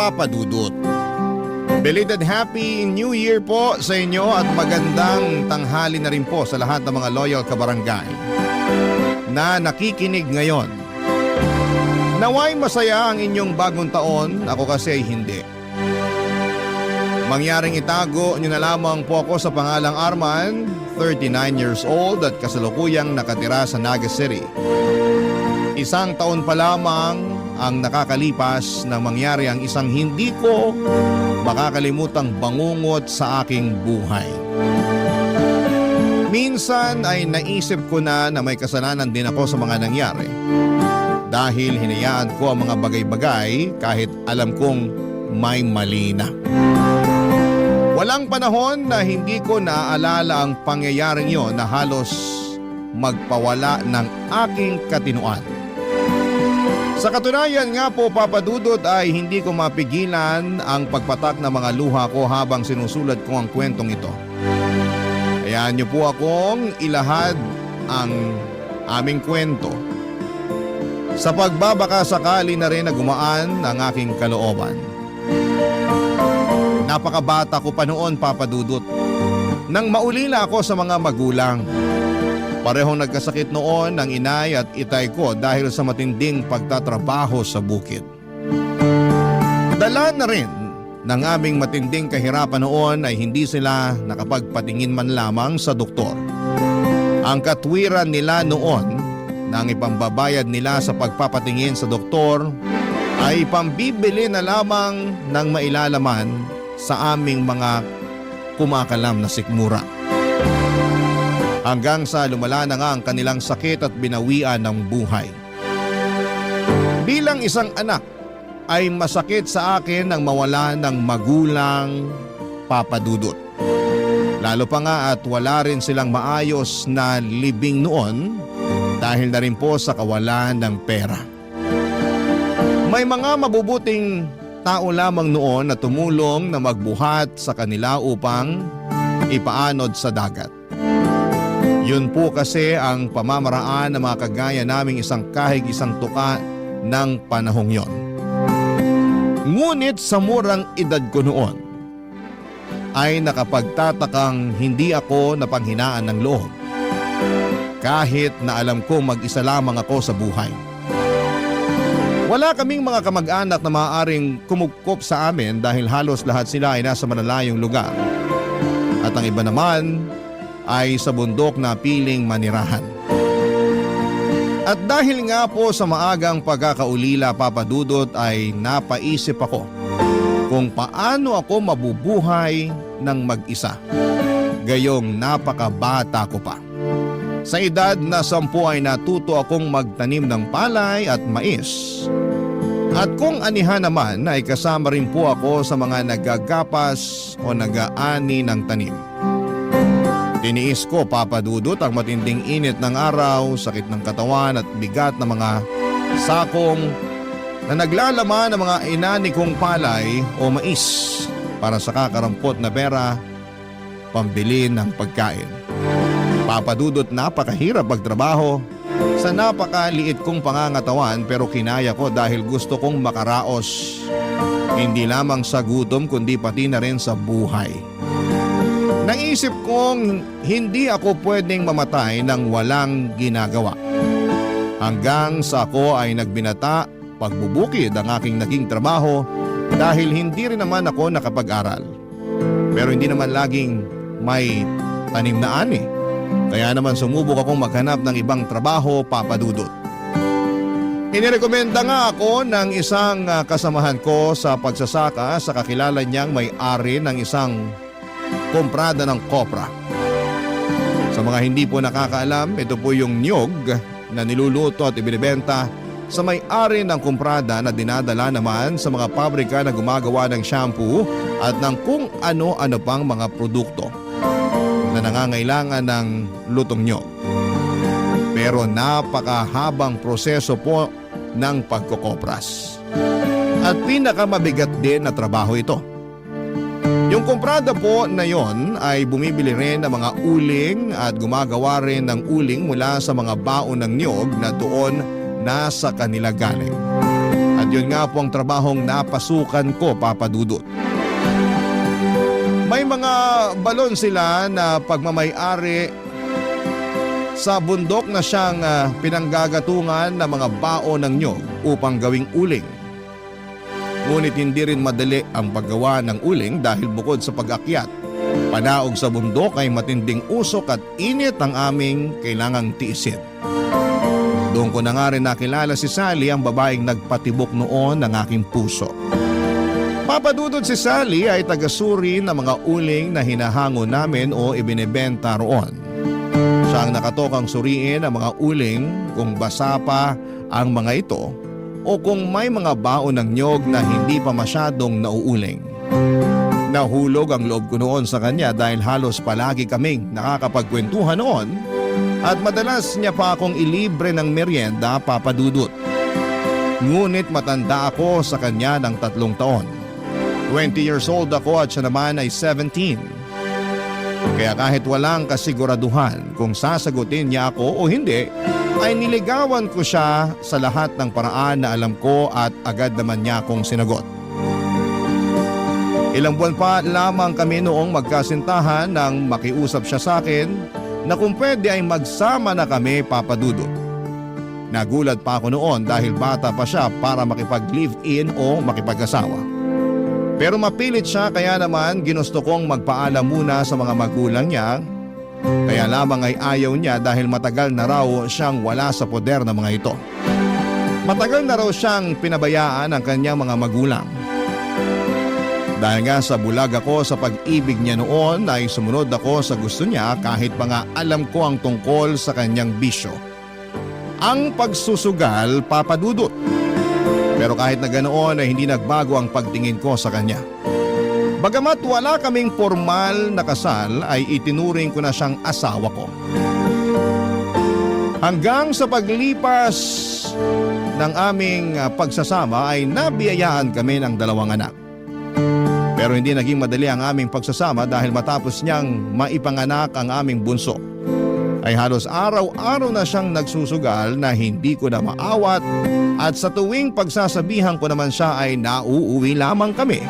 Papa Dudut. Belated Happy New Year po sa inyo at magandang tanghali na rin po sa lahat ng mga loyal kabarangay na nakikinig ngayon. Naway masaya ang inyong bagong taon, ako kasi ay hindi. Mangyaring itago nyo na lamang po ako sa pangalang Arman, 39 years old at kasalukuyang nakatira sa Naga City. Isang taon pa lamang ang nakakalipas nang mangyari ang isang hindi ko makakalimutang bangungot sa aking buhay. Minsan ay naisip ko na may kasalanan din ako sa mga nangyari. Dahil hinayaan ko ang mga bagay-bagay kahit alam kong may mali na. Walang panahon na hindi ko naaalala ang pangyayaring yon na halos magpawala ng aking katinuan. Sa katunayan nga po, Papa Dudut, ay hindi ko mapigilan ang pagpatak ng mga luha ko habang sinusulat ko ang kwentong ito. Hayaan niyo po akong ilahad ang aming kwento. Sa pagbabaka sakali na rin na gumaan ang aking kalooban. Napakabata ko pa noon, Papa Dudut. Nang maulila ako sa mga magulang. Parehong nagkasakit noon ang inay at itay ko dahil sa matinding pagtatrabaho sa bukid. Dala na rin ng aming matinding kahirapan noon ay hindi sila nakapagpatingin man lamang sa doktor. Ang katwiran nila noon na ang ipambabayad nila sa pagpapatingin sa doktor ay pambibili na lamang ng mailalaman sa aming mga kumakalam na sikmura. Hanggang sa lumala na nga ang kanilang sakit at binawian ng buhay. Bilang isang anak ay masakit sa akin ang mawala ng magulang, Papa Dudut. Lalo pa nga at wala rin silang maayos na libing noon dahil na rin po sa kawalan ng pera. May mga mabubuting tao lamang noon na tumulong na magbuhat sa kanila upang ipaanod sa dagat. Yun po kasi ang pamamaraan ng mga kagaya naming isang kahig isang tuka ng panahong yon. Ngunit sa murang edad ko noon ay nakapagtatakang hindi ako napanghinaan ng loob. Kahit na alam ko mag-isa lamang ako sa buhay. Wala kaming mga kamag-anak na maaaring kumugkop sa amin dahil halos lahat sila ay nasa malalayong lugar. At ang iba naman ay sa bundok na piling manirahan. At dahil nga po sa maagang pagkakaulila, Papa Dudut, ay napaisip ako kung paano ako mabubuhay ng mag-isa. Gayong napakabata ko pa. Sa edad na 10 ay natuto akong magtanim ng palay at mais. At kung anihan naman ay kasama rin po ako sa mga nagagapas o nag-aani ng tanim. Tiniis ko, Papa Dudut, ang matinding init ng araw, sakit ng katawan at bigat ng mga sakong na naglalaman ng mga inani kong palay o mais para sa kakarampot na pera pambili ng pagkain. Papa Dudut, napakahirap magtrabaho sa napakaliit kong pangangatawan pero kinaya ko dahil gusto kong makaraos hindi lamang sa gutom kundi pati na rin sa buhay. Naisip kong hindi ako pwedeng mamatay nang walang ginagawa. Hanggang sa ako ay nagbinata, pagbubukid ang aking naging trabaho dahil hindi rin naman ako nakapag-aral. Pero hindi naman laging may tanim na ani. Kaya naman sumubok akong maghanap ng ibang trabaho, Papa Dudut. Inirekomenda nga ako ng isang kasamahan ko sa pagsasaka sa kakilala niyang may-ari ng isang komprada ng kopra. Sa mga hindi po nakakaalam, ito po yung niyog na niluluto at ibinibenta sa may-ari ng komprada na dinadala naman sa mga pabrika na gumagawa ng shampoo at ng kung ano-ano pang mga produkto na nangangailangan ng lutong niyog. Pero napakahabang proseso po ng pagkokopras. At pinakamabigat din na trabaho ito. Yung komprada po na yon ay bumibili rin ng mga uling at gumagawa rin ng uling mula sa mga baon ng niyog na doon nasa kanila galing. At Yun nga po ang trabahong napasukan ko, Papa Dudut. May mga balon sila na pagmamay-ari sa bundok na siyang pinanggagatungan ng mga baon ng nyog upang gawing uling. Ngunit hindi rin madali ang paggawa ng uling dahil bukod sa pag-akyat, panaog sa bundok ay matinding usok at init ang aming kailangang tiisin. Doon ko na nga rin nakilala si Sally, ang babaeng nagpatibok noon ng aking puso. Papadudod si Sally ay tagasuri ng mga uling na hinahango namin o ibinebenta roon. Siya ang nakatokang suriin ang mga uling kung basa pa ang mga ito o kung may mga baon ng nyog na hindi pa masyadong nauuling. Nahulog ang loob ko noon sa kanya dahil halos palagi kaming nakakapagkwentuhan noon at madalas niya pa akong ilibre ng merienda, Papa Dudut. Ngunit matanda ako sa kanya ng 3 taon. 20 years old ako at siya naman ay 17. Kaya kahit walang kasiguraduhan kung sasagutin niya ako o hindi, ay niligawan ko siya sa lahat ng paraan na alam ko at agad naman niya akong sinagot. Ilang buwan pa lamang kami noong magkasintahan nang makiusap siya sa akin na kung pwede ay magsama na kami, Papa Dudut. Nagulat pa ako noon dahil bata pa siya para makipag-live-in o makipag-asawa. Pero mapilit siya kaya naman ginusto kong magpaalam muna sa mga magulang niya. Kaya lamang ay ayaw niya dahil matagal na raw siyang wala sa poder ng mga ito. Matagal na raw siyang pinabayaan ng kanyang mga magulang. Dahil nga sa bulag ako sa pag-ibig niya noon ay sumunod ako sa gusto niya kahit pa nga alam ko ang tungkol sa kanyang bisyo. Ang pagsusugal, Papa Dudut. Pero kahit na ganoon ay hindi nagbago ang pagtingin ko sa kanya. Bagamat wala kaming formal na kasal ay itinuring ko na siyang asawa ko. Hanggang sa paglipas ng aming pagsasama ay nabiyayaan kami ng 2 anak. Pero hindi naging madali ang aming pagsasama dahil matapos niyang maipanganak ang aming bunso, ay halos araw-araw na siyang nagsusugal na hindi ko na maawat at sa tuwing pagsasabihan ko naman siya ay nauuwi lamang kami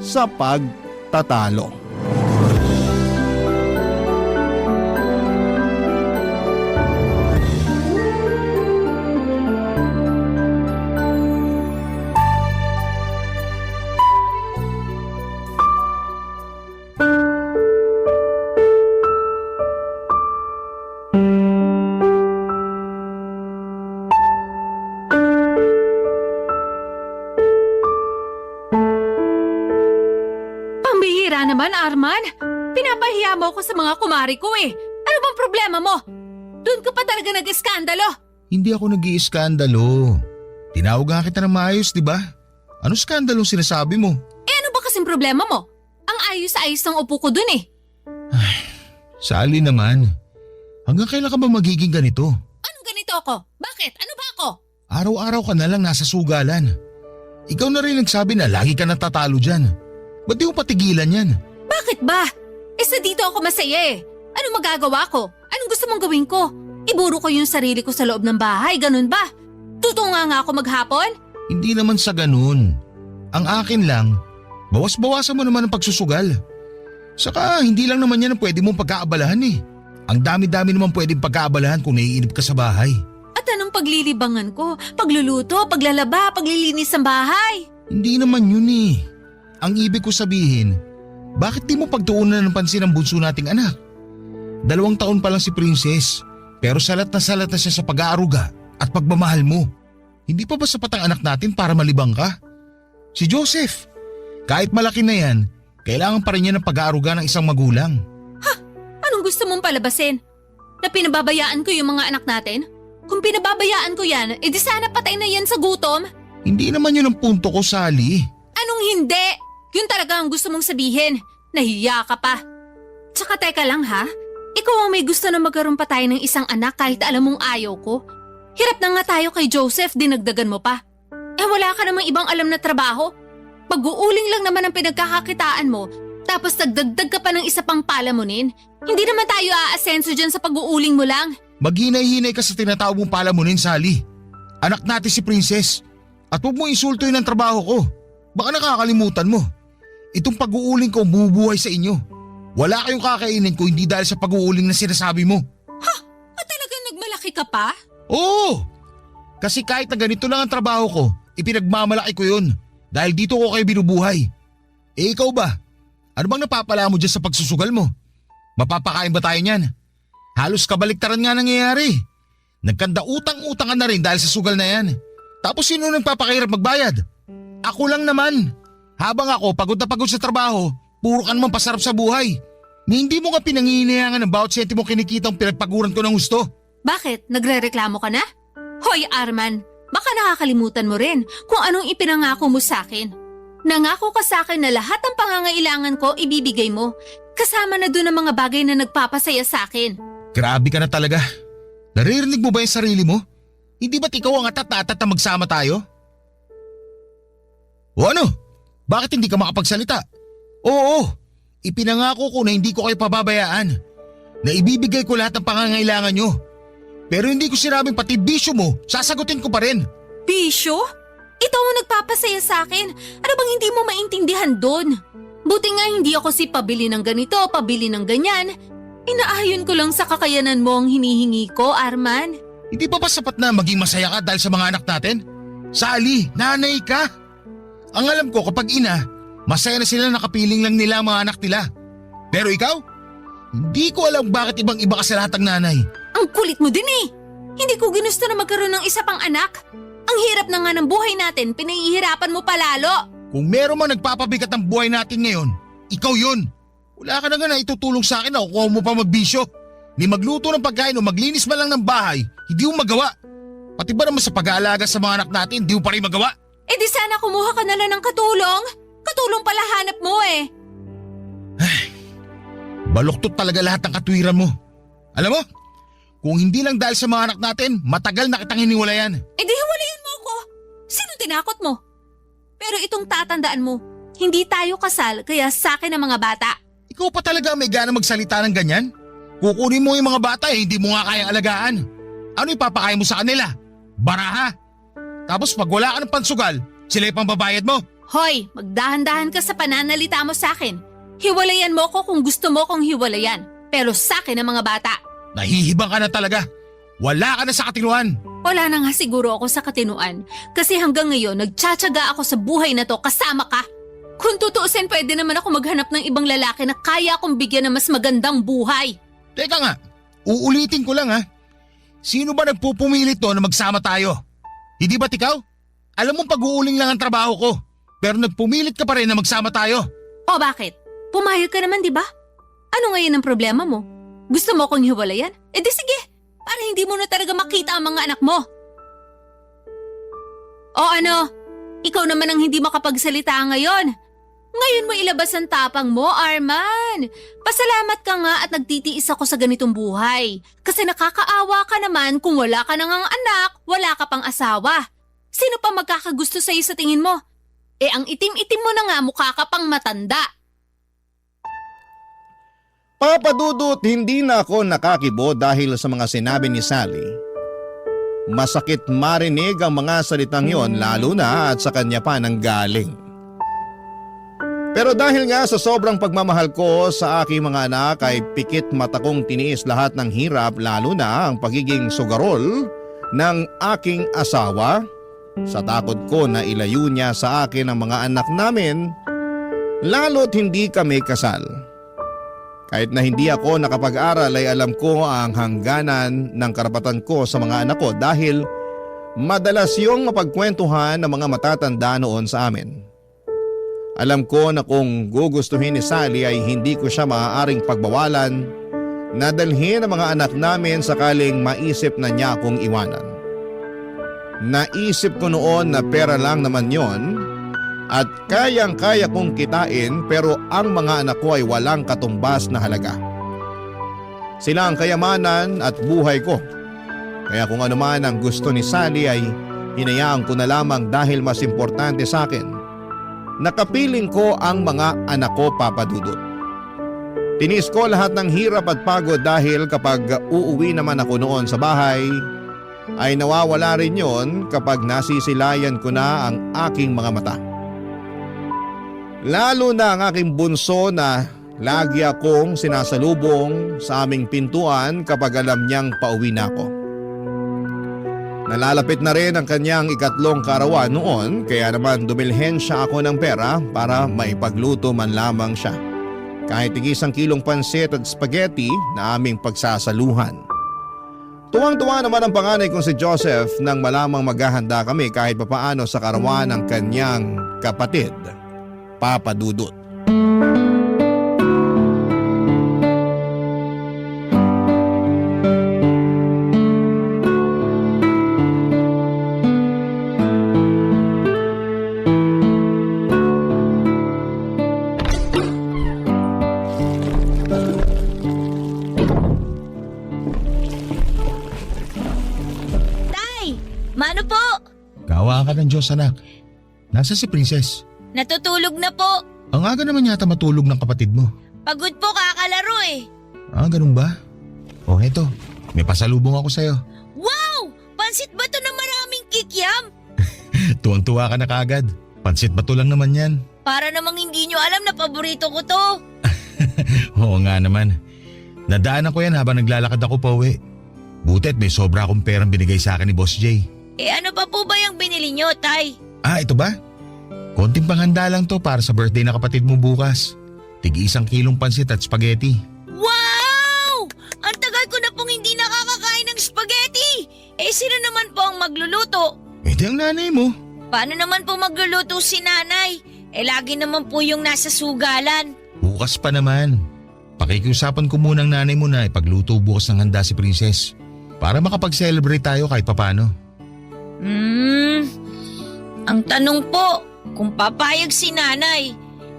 sa pagtatalo. Naman, Arman. Pinapahiya mo ako sa mga kumari ko eh. Ano bang problema mo? Doon ka pa talaga nag-iskandalo. Hindi ako nag-iiskandalo. Tinawag nga kita ng maayos, di ba? Ano skandalong sinasabi mo? Eh ano ba kasing problema mo? Ang ayos-ayos ng upo ko dun eh. Sally naman. Hanggang kailan ka ba magiging ganito? Anong ganito ako? Bakit? Ano ba ako? Araw-araw ka na lang nasa sugalan. Ikaw na rin nagsabi na lagi ka natatalo dyan. Ba't di mo patigilan yan? Bakit ba? Sa dito ako masaya eh. Ano magagawa ko? Anong gusto mong gawin ko? Iburo ko yung sarili ko sa loob ng bahay, ganun ba? Tutunga nga ako maghapon? Hindi naman sa ganun. Ang akin lang, bawas-bawasan mo naman ang pagsusugal. Saka hindi lang naman yan ang pwede mong pagkaabalahan eh. Ang dami-dami naman pwedeng pagkaabalahan kung naiinip ka sa bahay. At anong paglilibangan ko? Pagluluto, paglalaba, paglilinis ng bahay? Hindi naman yun eh. Ang ibig ko sabihin, bakit di mo pagtuunan ng pansin ang bunso nating anak? 2 taon pa lang si Princess, pero salat na siya sa pag-aaruga at pagmamahal mo. Hindi pa ba sapat ang anak natin para malibang ka? Si Joseph, kahit malaki na yan, kailangan pa rin niya ng pag-aaruga ng isang magulang. Ha? Anong gusto mong palabasin? Na pinababayaan ko yung mga anak natin? Kung pinababayaan ko yan, edi sana patay na yan sa gutom? Hindi naman yun ang punto ko, Sally. Anong hindi? Yun talaga ang gusto mong sabihin. Nahiya ka pa. Tsaka teka lang ha, ikaw ang may gusto na magkaroon pa tayo ng isang anak kahit alam mong ayaw ko. Hirap na nga tayo kay Joseph, dinagdagan mo pa. Eh wala ka namang ibang alam na trabaho. Pag-uuling lang naman ang pinagkakakitaan mo, tapos nagdagdag ka pa ng isa pang palamunin. Hindi naman tayo aasenso dyan sa pag-uuling mo lang. Maghinay-hinay ka sa tinatawag mong palamunin, Sally. Anak natin si Princess. At huwag mo insultuin ang trabaho ko. Baka nakakalimutan mo. Itong pag-uuling ko bumubuhay sa inyo. Wala kayong kakainin ko hindi dahil sa pag-uuling na sinasabi mo. At talagang nagmalaki ka pa? Oo! Kasi kahit na ganito lang ang trabaho ko, ipinagmamalaki ko yun. Dahil dito ko kayo binubuhay. Eh ikaw ba? Ano bang napapala mo dyan sa pagsusugal mo? Mapapakain ba tayo niyan? Halos kabaliktaran nga nangyayari. Nagkanda utang-utang ka na rin dahil sa sugal na yan. Tapos sino nagpapakahirap magbayad? Ako lang naman. Habang ako pagod na pagod sa trabaho, puro ka naman pasarap sa buhay. Ni hindi mo nga pinanghihinayangan ng bawat sentimo kinikitang pinagpaguran ko ng gusto. Bakit? Nagrereklamo ka na? Hoy Arman, baka nakakalimutan mo rin kung anong ipinangako mo sa akin. Nangako ka sa akin na lahat ng pangangailangan ko ibibigay mo. Kasama na doon ang mga bagay na nagpapasaya sa akin. Grabe ka na talaga. Naririnig mo ba yung sarili mo? Hindi ba't ikaw ang atat na magsama tayo? O ano? Bakit hindi ka makapagsalita? Oo, ipinangako ko na hindi ko kayo pababayaan. Na ibibigay ko lahat ng pangangailangan nyo. Pero hindi ko sinabing pati bisyo mo, sasagutin ko pa rin. Bisyo? Ito ang nagpapasaya sa akin. Ano bang hindi mo maintindihan doon? Buti nga hindi ako si pabili ng ganito, pabili ng ganyan. Inaayon ko lang sa kakayanan mo ang hinihingi ko, Arman. Hindi ba sapat na maging masaya ka dahil sa mga anak natin? Sally, nanay ka. Ang alam ko kapag ina, masaya na sila nakapiling lang nila ang mga anak nila. Pero ikaw? Hindi ko alam bakit ibang-iba ka sa lahat ng nanay. Ang kulit mo din eh. Hindi ko ginusto na magkaroon ng isa pang anak. Ang hirap na nga ng buhay natin, pinahihirapan mo palalo. Kung meron man nagpapabigat ang buhay natin ngayon, ikaw yun. Wala ka na nga na itutulong sa akin na kukuha mo pa magbisyo. Ni magluto ng pagkain o maglinis man lang ng bahay, hindi mo magawa. Pati ba naman sa pag-aalaga sa mga anak natin, hindi mo pa rin magawa? Eh di sana kumuha ka na lang ng katulong. Katulong pala hanap mo eh. Baluktot talaga lahat ng katwiran mo. Alam mo, kung hindi lang dahil sa mga anak natin, matagal na kitang hiniwalayan. Eh di hiwalayan mo ko. Sino tinakot mo? Pero itong tatandaan mo, hindi tayo kasal kaya sa akin ang mga bata. Ikaw pa talaga may gana magsalita ng ganyan? Kukunin mo yung mga bata eh, hindi mo nga kayang alagaan. Ano ipapakain mo sa kanila? Baraha? Tapos pag wala ka ng pansugal, sila yung pambabayad mo. Hoy, magdahan-dahan ka sa pananalita mo sa akin. Hiwalayan mo ko kung gusto mo kong hiwalayan. Pero sa akin ang mga bata. Nahihibang ka na talaga. Wala ka na sa katinuan. Wala na nga siguro ako sa katinuan. Kasi hanggang ngayon, nagtsatsaga ako sa buhay na to kasama ka. Kung tutuusin, pwede naman ako maghanap ng ibang lalaki na kaya akong bigyan ng mas magandang buhay. Teka nga, uulitin ko lang ha. Sino ba nagpupumilit to na magsama tayo? Hindi ba't ikaw? Alam mo pag-uuling lang ang trabaho ko. Pero nagpumilit ka pa rin na magsama tayo. O bakit? Pumayag ka naman, di ba? Ano ngayon ang problema mo? Gusto mo kong hiwalayan? Eh di sige, para hindi mo na talaga makita ang mga anak mo. O ano? Ikaw naman ang hindi makapagsalita ngayon. Ngayon mo ilabas ang tapang mo, Arman. Pasalamat ka nga at nagtitiis ako sa ganitong buhay. Kasi nakakaawa ka naman kung wala ka nang anak, wala ka pang asawa. Sino pa magkakagusto sa'yo sa tingin mo? Eh ang itim-itim mo na nga, mukha ka pang matanda. Papa Dudut, hindi na ako nakakibo dahil sa mga sinabi ni Sally. Masakit marinig ang mga salitang yon lalo na at sa kanya pa nang galing. Pero dahil nga sa sobrang pagmamahal ko sa aking mga anak ay pikit mata kong tiniis lahat ng hirap lalo na ang pagiging sugarol ng aking asawa sa takot ko na ilayo niya sa akin ang mga anak namin lalo't hindi kami kasal. Kahit na hindi ako nakapag-aral ay alam ko ang hangganan ng karapatan ko sa mga anak ko dahil madalas yung mapagkwentuhan ng mga matatanda noon sa amin. Alam ko na kung gugustuhin ni Sally ay hindi ko siya maaaring pagbawalan na dalhin ang mga anak namin sakaling maisip na niya akong iwanan. Naisip ko noon na pera lang naman yon at kayang-kaya kong kitain pero ang mga anak ko ay walang katumbas na halaga. Sila ang kayamanan at buhay ko. Kaya kung ano man ang gusto ni Sally ay hinayaan ko na lamang dahil mas importante sa akin. Nakapiling ko ang mga anak ko, Papa Dudut. Tinis ko lahat ng hirap at pagod dahil kapag uuwi naman ako noon sa bahay, ay nawawala rin yon kapag nasisilayan ko na ang aking mga mata. Lalo na ang aking bunso na lagi akong sinasalubong sa aming pintuan kapag alam niyang pauwi na ako. Nalalapit na rin ang kanyang ikatlong karawan noon kaya naman dumilhen siya ako ng pera para maipagluto man lamang siya. Kahit tig-1 kilong pansit at spaghetti na aming pagsasaluhan. Tuwang-tuwa naman ang panganay kong si Joseph nang malamang maghahanda kami kahit papaano sa karawan ng kanyang kapatid, Papa Dudut. Mano po? Kawa ka ng Diyos anak. Nasa si Princess? Natutulog na po. Ang aga naman yata matulog ng kapatid mo. Pagod po kakalaro eh. Ah, ganun ba? O eto, may pasalubong ako sa'yo. Wow! Pansit ba to na maraming kikiam? Tuwang-tuwa ka na kaagad. Pansit bato lang naman yan. Para namang hindi nyo alam na paborito ko to. Oo nga naman. Nadaanan ko yan habang naglalakad ako pa uwi. Butit may sobra akong perang binigay sa akin ni Boss Jay. Ano pa po ba yung binili nyo, Tay? Ah, ito ba? Konting panghanda lang to para sa birthday na kapatid mo bukas. Tig-1 kilong pansit at spaghetti. Wow! Ang tagal ko na pong hindi nakakakain ng spaghetti. Sino naman po ang magluluto? Di ang nanay mo. Paano naman po magluluto si nanay? Lagi naman po yung nasa sugalan. Bukas pa naman. Pakikiusapan ko muna ang nanay mo na ipagluto bukas ng handa si Princess. Para makapag-celebrate tayo kahit papano. Ang tanong po, kung papayag si nanay,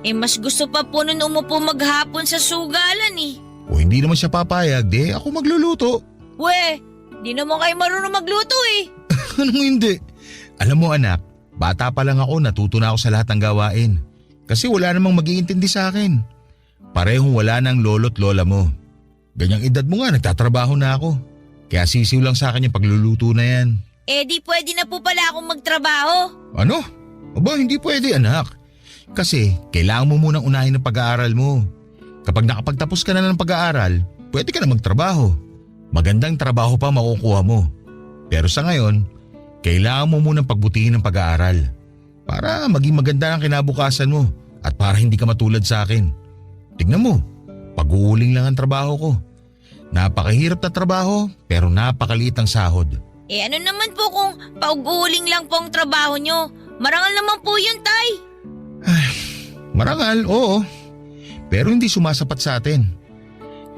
mas gusto pa po nun umupo maghapon sa sugalan eh. O hindi naman siya papayag, di ako magluluto. We, di naman kayo marunong magluto eh. Anong hindi? Alam mo anak, bata pa lang ako natuto na ako sa lahat ng gawain. Kasi wala namang mag-iintindi sa akin. Parehong wala ng lolo't lola mo. Ganyang edad mo nga, nagtatrabaho na ako. Kaya sisiw lang sa akin yung pagluluto na yan. Di pwede na po pala akong magtrabaho. Ano? Aba, hindi pwede anak. Kasi kailangan mo munang unahin ang pag-aaral mo. Kapag nakapagtapos ka na ng pag-aaral, pwede ka na magtrabaho. Magandang trabaho pa makukuha mo. Pero sa ngayon, kailangan mo munang pagbutihin ang pag-aaral. Para maging maganda ang kinabukasan mo at para hindi ka matulad sa akin. Tignan mo, pag-uuling lang ang trabaho ko. Napakahirap na trabaho pero napakaliit ang sahod. Ano naman po kung pag-uuling lang po ang trabaho nyo? Marangal naman po yun, Tay. Marangal, oo. Pero hindi sumasapat sa atin.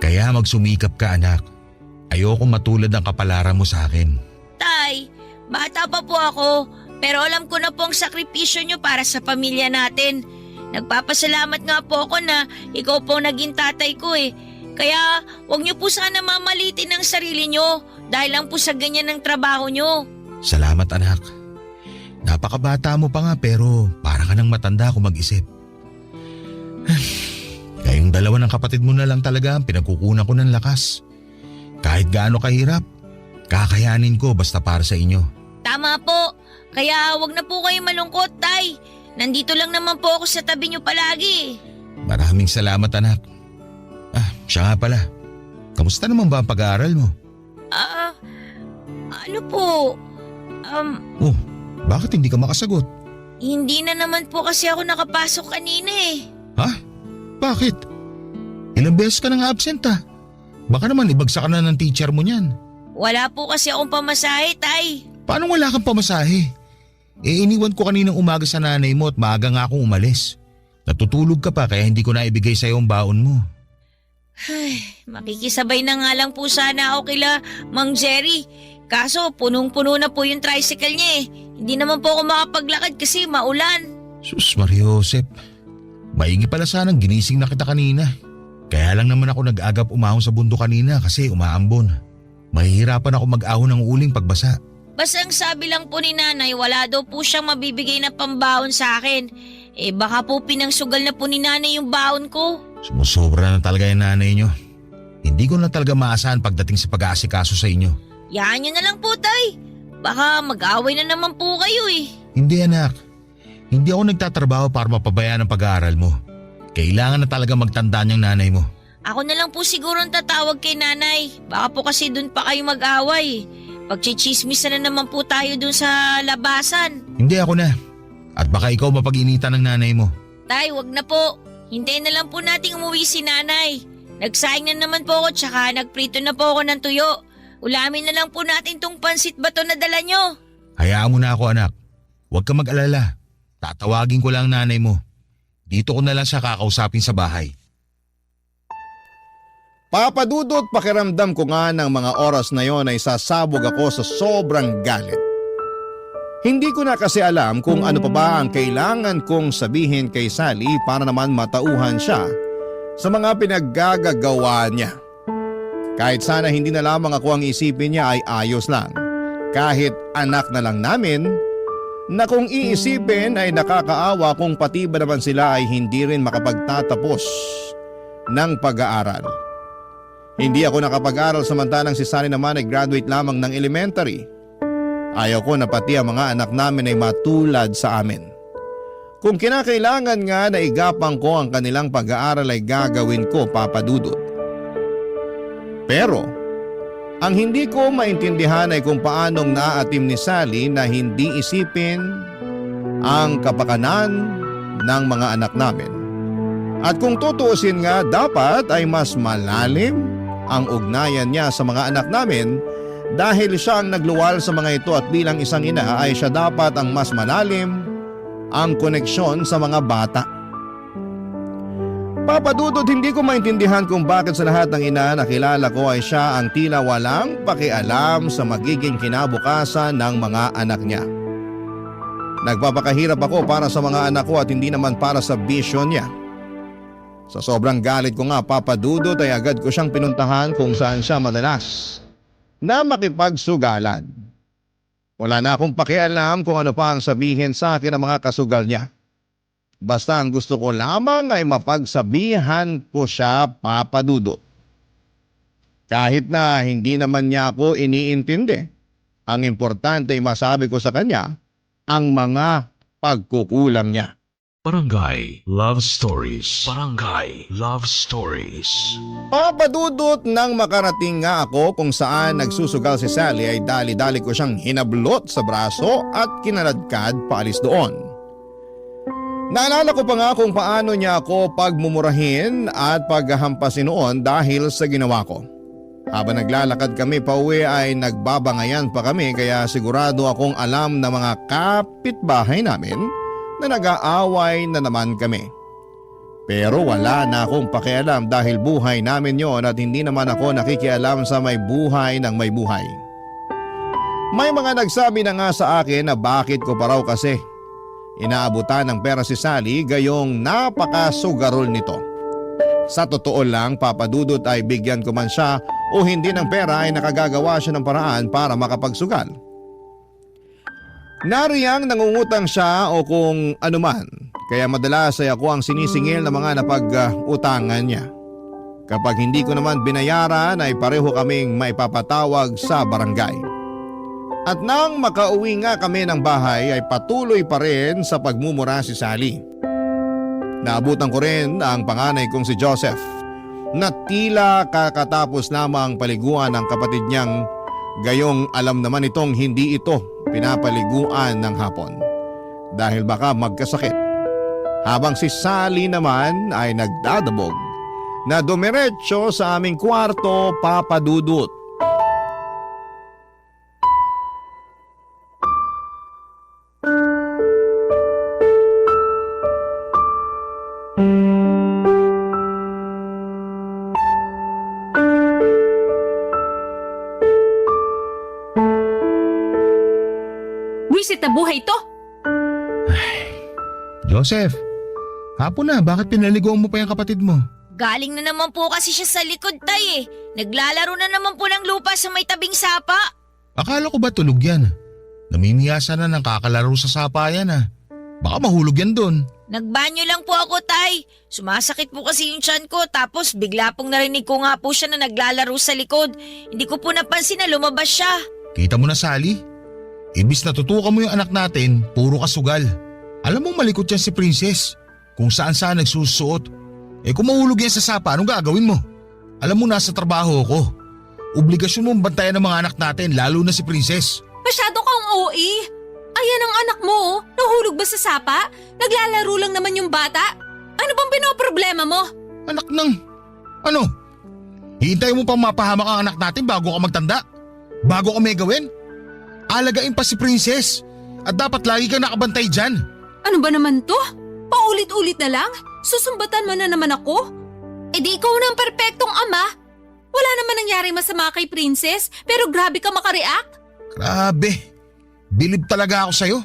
Kaya magsumikap ka anak. Ayokong matulad ng kapalaran mo sa akin. Tay, bata pa po ako. Pero alam ko na po ang sakripisyo nyo para sa pamilya natin. Nagpapasalamat nga po ako na ikaw po naging tatay ko eh. Kaya wag niyo po sana mamalitin ang sarili niyo dahil lang po sa ganyan ng trabaho niyo. Salamat anak. Napakabata mo pa nga pero para ka nang matanda kung mag-isip. Kayong dalawa ng kapatid mo na lang talaga ang pinagkukunan ko ng lakas. Kahit gaano kahirap, kakayanin ko basta para sa inyo. Tama po. Kaya wag na po kayo malungkot, Tay. Nandito lang naman po ako sa tabi niyo palagi. Maraming salamat anak. Siya nga pala. Kamusta naman ba ang pag-aaral mo? Ano po? Oh, bakit hindi ka makasagot? Hindi na naman po kasi ako nakapasok kanina eh. Ha? Bakit? Ilang beses ka nang absent ha? Baka naman ibagsak ka na ng teacher mo niyan. Wala po kasi akong pamasahe, Tay. Paano wala kang pamasahe? Iniwan ko kaninang umaga sa nanay mo at maaga nga akong umalis. Natutulog ka pa kaya hindi ko na ibigay sa'yo ang baon mo. Ay, makikisabay na nga lang po sana ako kila Mang Jerry. Kaso punong-puno na po yung tricycle niya eh. Hindi naman po ako makapaglakad kasi maulan. Sus Mario Josep, maigi pala sanang ginising na kita kanina. Kaya lang naman ako nag-agap umahon sa bundok kanina kasi umaambon. Mahihirapan ako mag-ahon ng uling pagbasa. Basta ang sabi lang po ni nanay, wala daw po siyang mabibigay na pambaon sa akin. Baka po pinangsugal na po ni nanay yung baon ko. Sumusobra na talaga yung nanay nyo. Hindi ko na talaga maasahan pagdating sa pag-aasikaso sa inyo. Yaan nyo na lang po, tay. Baka mag-away na naman po kayo eh. Hindi anak, hindi ako nagtatrabaho para mapabayaan ang pag-aaral mo. Kailangan na talaga magtanda niyang nanay mo. Ako na lang po siguro ang tatawag kay nanay. Baka po kasi dun pa kayo mag-away. Pagchichismis na naman po tayo dun sa labasan. Hindi ako na. At baka ikaw mapag-initan ng nanay mo. Tay, wag na po. Hintayin na lang po nating umuwi si nanay. Nagsaing na naman po ako tsaka nagprito na po ako ng tuyo. Ulamin na lang po natin tong pansit bato na dala nyo. Hayaan mo na ako anak. Huwag ka mag-alala. Tatawagin ko lang ang nanay mo. Dito ko na lang siya kakausapin sa bahay. Papadudot, pakiramdam ko nga ng mga oras na yon ay sasabog ako sa sobrang galit. Hindi ko na kasi alam kung ano pa ba ang kailangan kong sabihin kay Sally para naman matauhan siya sa mga pinaggagawa niya. Kahit sana hindi na lamang ako ang isipin niya ay ayos lang. Kahit anak na lang namin, na kung iisipin ay nakakaawa kung pati ba naman sila ay hindi rin makapagtatapos ng pag-aaral. Hindi ako nakapag-aral samantalang si Sally naman ay graduate lamang ng elementary. Ayaw ko na pati ang mga anak namin ay matulad sa amin. Kung kinakailangan nga na igapang ko ang kanilang pag-aaral ay gagawin ko, Papa Dudut. Pero, ang hindi ko maintindihan ay kung paanong naaatim ni Sally na hindi isipin ang kapakanan ng mga anak namin. At kung tutuusin nga, dapat ay mas malalim ang ugnayan niya sa mga anak namin dahil siya ang nagluwal sa mga ito at bilang isang ina ay siya dapat ang mas malalim ang koneksyon sa mga bata. Papadudod, hindi ko maintindihan kung bakit sa lahat ng ina na kilala ko ay siya ang tila walang pakialam sa magiging kinabukasan ng mga anak niya. Nagpapakahirap ako para sa mga anak ko at hindi naman para sa bisyon niya. Sa sobrang galit ko nga, Papadudod, ay agad ko siyang pinuntahan kung saan siya madalas na makipagsugalan. Wala na akong pakialam kung ano pa ang sabihin sa akin ng mga kasugal niya. Basta ang gusto ko lamang ay mapagsabihan ko siya, Papadudot. Kahit na hindi naman niya ako iniintindi, ang importante ay masabi ko sa kanya ang mga pagkukulang niya. Barangay Love Stories. Barangay Love Stories. Papadudot nang makarating nga ako kung saan nagsusugal si Sally ay dali-dali ko siyang hinablot sa braso at kinaladkad paalis doon. Naalala ko pa nga kung paano niya ako pagmumurahin at paghahampasin noon dahil sa ginawa ko. Habang naglalakad kami pauwi ay nagbabangayan pa kami kaya sigurado akong alam ng mga kapitbahay namin na nag-aaway na naman kami. Pero wala na akong pakialam dahil buhay namin yon at hindi naman ako nakikialam sa may buhay ng may buhay. May mga nagsabi na nga sa akin na bakit ko pa raw kasi inaabutan ng pera si Sally gayong napakasugarol nito. Sa totoo lang, Papadudot, ay bigyan ko man siya o hindi ng pera ay nakagagawa siya ng paraan para makapagsugal. Nariyang nangungutang siya o kung anuman, kaya madalas ay ako ang sinisingil ng mga napag-utangan niya. Kapag hindi ko naman binayaran ay pareho kaming maipapatawag sa barangay. At nang makauwi nga kami ng bahay ay patuloy pa rin sa pagmumura si Sally. Naabutan ko rin ang panganay kong si Joseph na tila kakatapos lamang paliguan ng kapatid niyang gayong alam naman itong hindi ito pinapaliguan ng hapon dahil baka magkasakit. Habang si Sally naman ay nagdadabog na dumiretso sa aming kwarto, Papadudot. Wisit na buhay to! Joseph, hapon na, bakit pinaliguan mo pa yung kapatid mo? Galing na naman po kasi siya sa likod, tay eh. Naglalaro na naman po ng lupa sa may tabing sapa. Akala ko ba tulog yan? Namimiyasa na ng kakalaro sa sapa yan ah. Baka mahulog yan doon. Nagbanyo lang po ako, Tay. Sumasakit po kasi yung tiyan ko tapos bigla pong narinig ko nga po siya na naglalaro sa likod. Hindi ko po napansin na lumabas siya. Kita mo na, Sally? Ibis natutukan mo yung anak natin, puro kasugal. Alam mo malikot yan si Princess. Kung saan nagsusuot. Kung mahulog yan sa sapa, anong gagawin mo? Alam mo nasa trabaho ko. Obligasyon mong bantayan ng mga anak natin, lalo na si Princess. Masyado kang OA. Ayan ang anak mo, oh. Nahulog ba sa sapa? Naglalaro lang naman yung bata. Ano bang pinoproblema mo? Anak ng… Ano? Hihintayin mo pang mapahamak ang anak natin bago ka magtanda? Bago ka may gawin? Alagain pa si Princess at dapat lagi kang nakabantay dyan. Ano ba naman to? Paulit-ulit na lang? Susumbatan mo na naman ako? Di ikaw na ang perpektong ama. Wala naman nangyari masama kay Princess pero grabe ka makareact. Grabe. Bilib talaga ako sa'yo.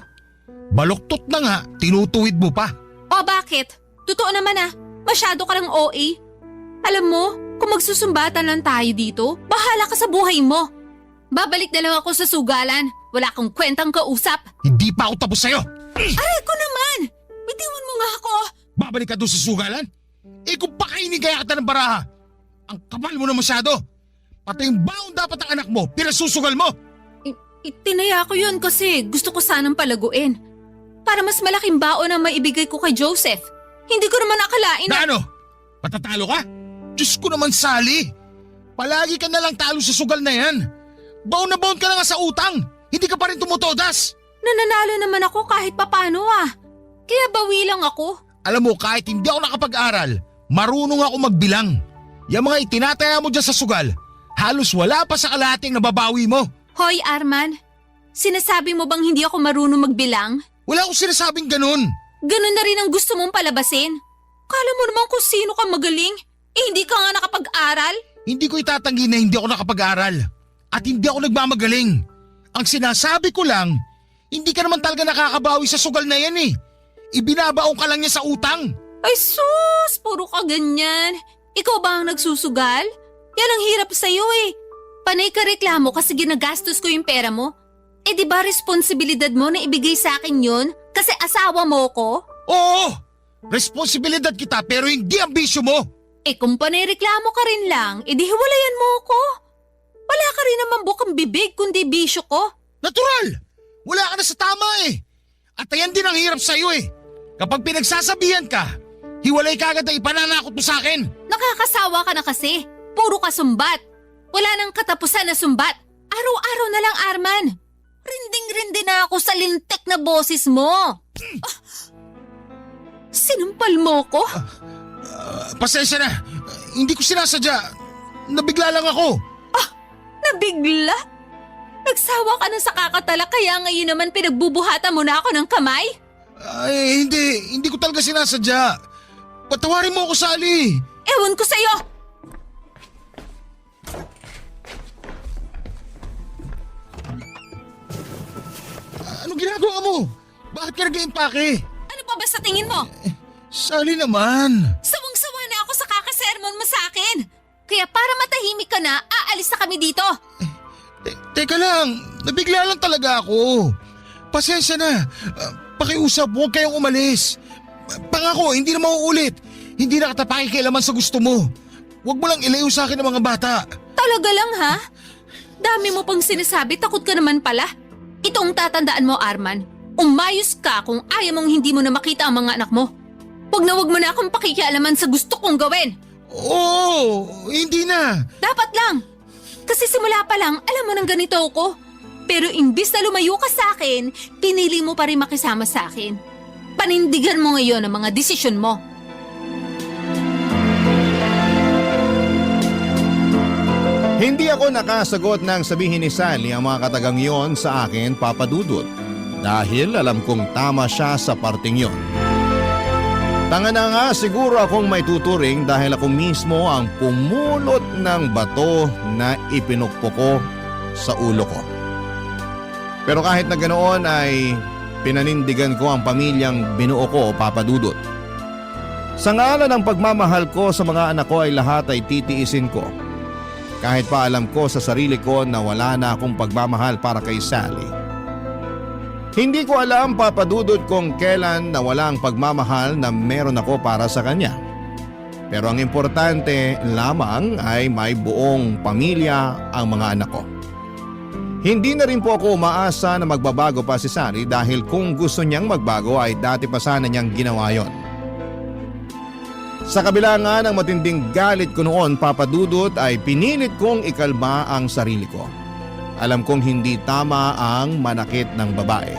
Baluktot na nga, tinutuwid mo pa. O bakit? Totoo naman masyado ka lang OA. Alam mo, kung magsusumbatan lang tayo dito, bahala ka sa buhay mo. Babalik na lang ako sa sugalan. Wala akong kwentang kausap. Hindi pa ako tapos sa'yo. Aray ko naman! Bitiwan mo nga ako! Babalik ka doon sa sugalan? Kung pakainin kaya kita ng baraha, ang kapal mo na masyado. Pati yung baon dapat ang anak mo, pinasusugal mo. Itinaya ko yun kasi gusto ko sanang palaguin. Para mas malaking baon ang maibigay ko kay Joseph. Hindi ko naman akalain Na ano? Patatalo ka? Diyos ko naman, Sally. Palagi ka na lang talo sa sugal na yan. Baon na baon ka na nga sa utang. Hindi ka pa rin tumutodas. Nananalo naman ako kahit papano Kaya bawi lang ako. Alam mo, kahit hindi ako nakapag-aral, marunong ako magbilang. Yung mga itinataya mo dyan sa sugal, halos wala pa sa kalahating nababawi mo. Hoy Arman, sinasabi mo bang hindi ako marunong magbilang? Wala akong sinasabing ganun. Ganun na rin ang gusto mong palabasin. Kala mo naman kung sino ka magaling. Hindi ka nga nakapag-aral. Hindi ko itatanggi na hindi ako nakapag-aral. At hindi ako nagmamagaling. Ang sinasabi ko lang, hindi ka naman talaga nakakabawi sa sugal na yan Ibinabaong ka lang niya sa utang. Ay sus, puro ka ganyan. Ikaw ba ang nagsusugal? Yan ang hirap sa'yo Panay ka reklamo kasi ginagastos ko yung pera mo. Di ba responsibilidad mo na ibigay sa akin yun? Kasi asawa mo ko? Oo! Responsibilidad kita pero hindi ang bisyo mo. Kung panay reklamo ka rin lang, di hiwalayan mo ko. Wala ka rin naman bukang bibig kundi bisyo ko. Natural! Wala ka na sa tama At ayan din ang hirap sa'yo Kapag pinagsasabihan ka, hiwalay ka agad na ipananakot mo sa akin. Nakakasawa ka na kasi. Puro ka sumbat. Wala nang katapusan na sumbat. Araw-araw na lang, Arman. Rinding-rindi na ako sa lintik na boses mo. Sinampal mo ko? Pasensya na. Hindi ko sinasadya. Nabigla lang ako. Nabigla? Nagsawa ka na sa kakatala kaya ngayon naman pinagbubuhatan mo na ako ng kamay? Ay, hindi. Hindi ko talaga sinasadya. Patawarin mo ako, Sally. Ewan ko sa'yo. Anong ginagawa mo? Bakit ka nag-iimpake? Ano pa ba sa tingin mo? Sally naman. Sawang-sawa na ako sa kakasermon mo sa akin. Kaya para matahimik ka na, aalis na kami dito. Teka lang, nabigla lang talaga ako. Pasensya na. Pakiusap, huwag kayong umalis. Pangako, hindi na mauulit. Hindi na kita pakikialaman sa gusto mo. Huwag mo lang ilayo sa akin ng mga bata. Talaga lang ha? Dami mo pang sinasabi, takot ka naman pala. Ito ang tatandaan mo, Arman. Umayos ka kung ayaw mong hindi mo na makita ang mga anak mo. Huwag mo na akong pakikialaman sa gusto kong gawin. Oo, hindi na. Dapat lang. Kasi simula pa lang, alam mo nang ganito ako. Pero imbis na lumayo ka sa akin, pinili mo pa rin makisama sa akin. Panindigan mo ngayon ang mga desisyon mo. Hindi ako nakasagot ng sabihin ni Sally ang mga katagang yon sa akin, Papa Dudut. Dahil alam kong tama siya sa parting yon. Tanga na nga siguro akong may tuturing dahil ako mismo ang pumulot ng bato na ipinukpok ko sa ulo ko. Pero kahit na ganoon ay pinanindigan ko ang pamilyang binuo ko, Papa Dudut. Sa ngalan ng pagmamahal ko sa mga anak ko ay lahat ay titiisin ko. Kahit pa alam ko sa sarili ko na wala na akong pagmamahal para kay Sally. Hindi ko alam, Papa Dudut, kung kailan nawala ang pagmamahal na meron ako para sa kanya. Pero ang importante lamang ay may buong pamilya ang mga anak ko. Hindi na rin po ako umaasa na magbabago pa si Sally dahil kung gusto niyang magbago ay dati pa sana niyang ginawa yon. Sa kabila nga ng matinding galit ko noon, Papa Dudut, ay pinilit kong ikalma ang sarili ko. Alam kong hindi tama ang manakit ng babae.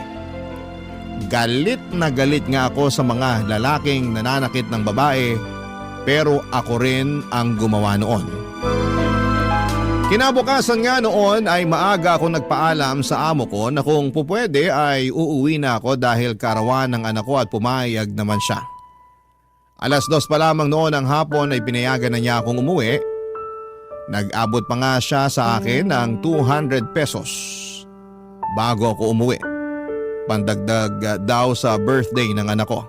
Galit na galit nga ako sa mga lalaking nananakit ng babae, pero ako rin ang gumawa noon. Kinabukasan nga noon ay maaga akong nagpaalam sa amo ko na kung pupwede ay uuwi na ako dahil karawan ng anak ko at pumayag naman siya. 2:00 pa lamang noon ang hapon ay pinayagan na niya akong umuwi. Nag-abot pa nga siya sa akin ng 200 pesos bago ako umuwi. Pandagdag daw sa birthday ng anak ko.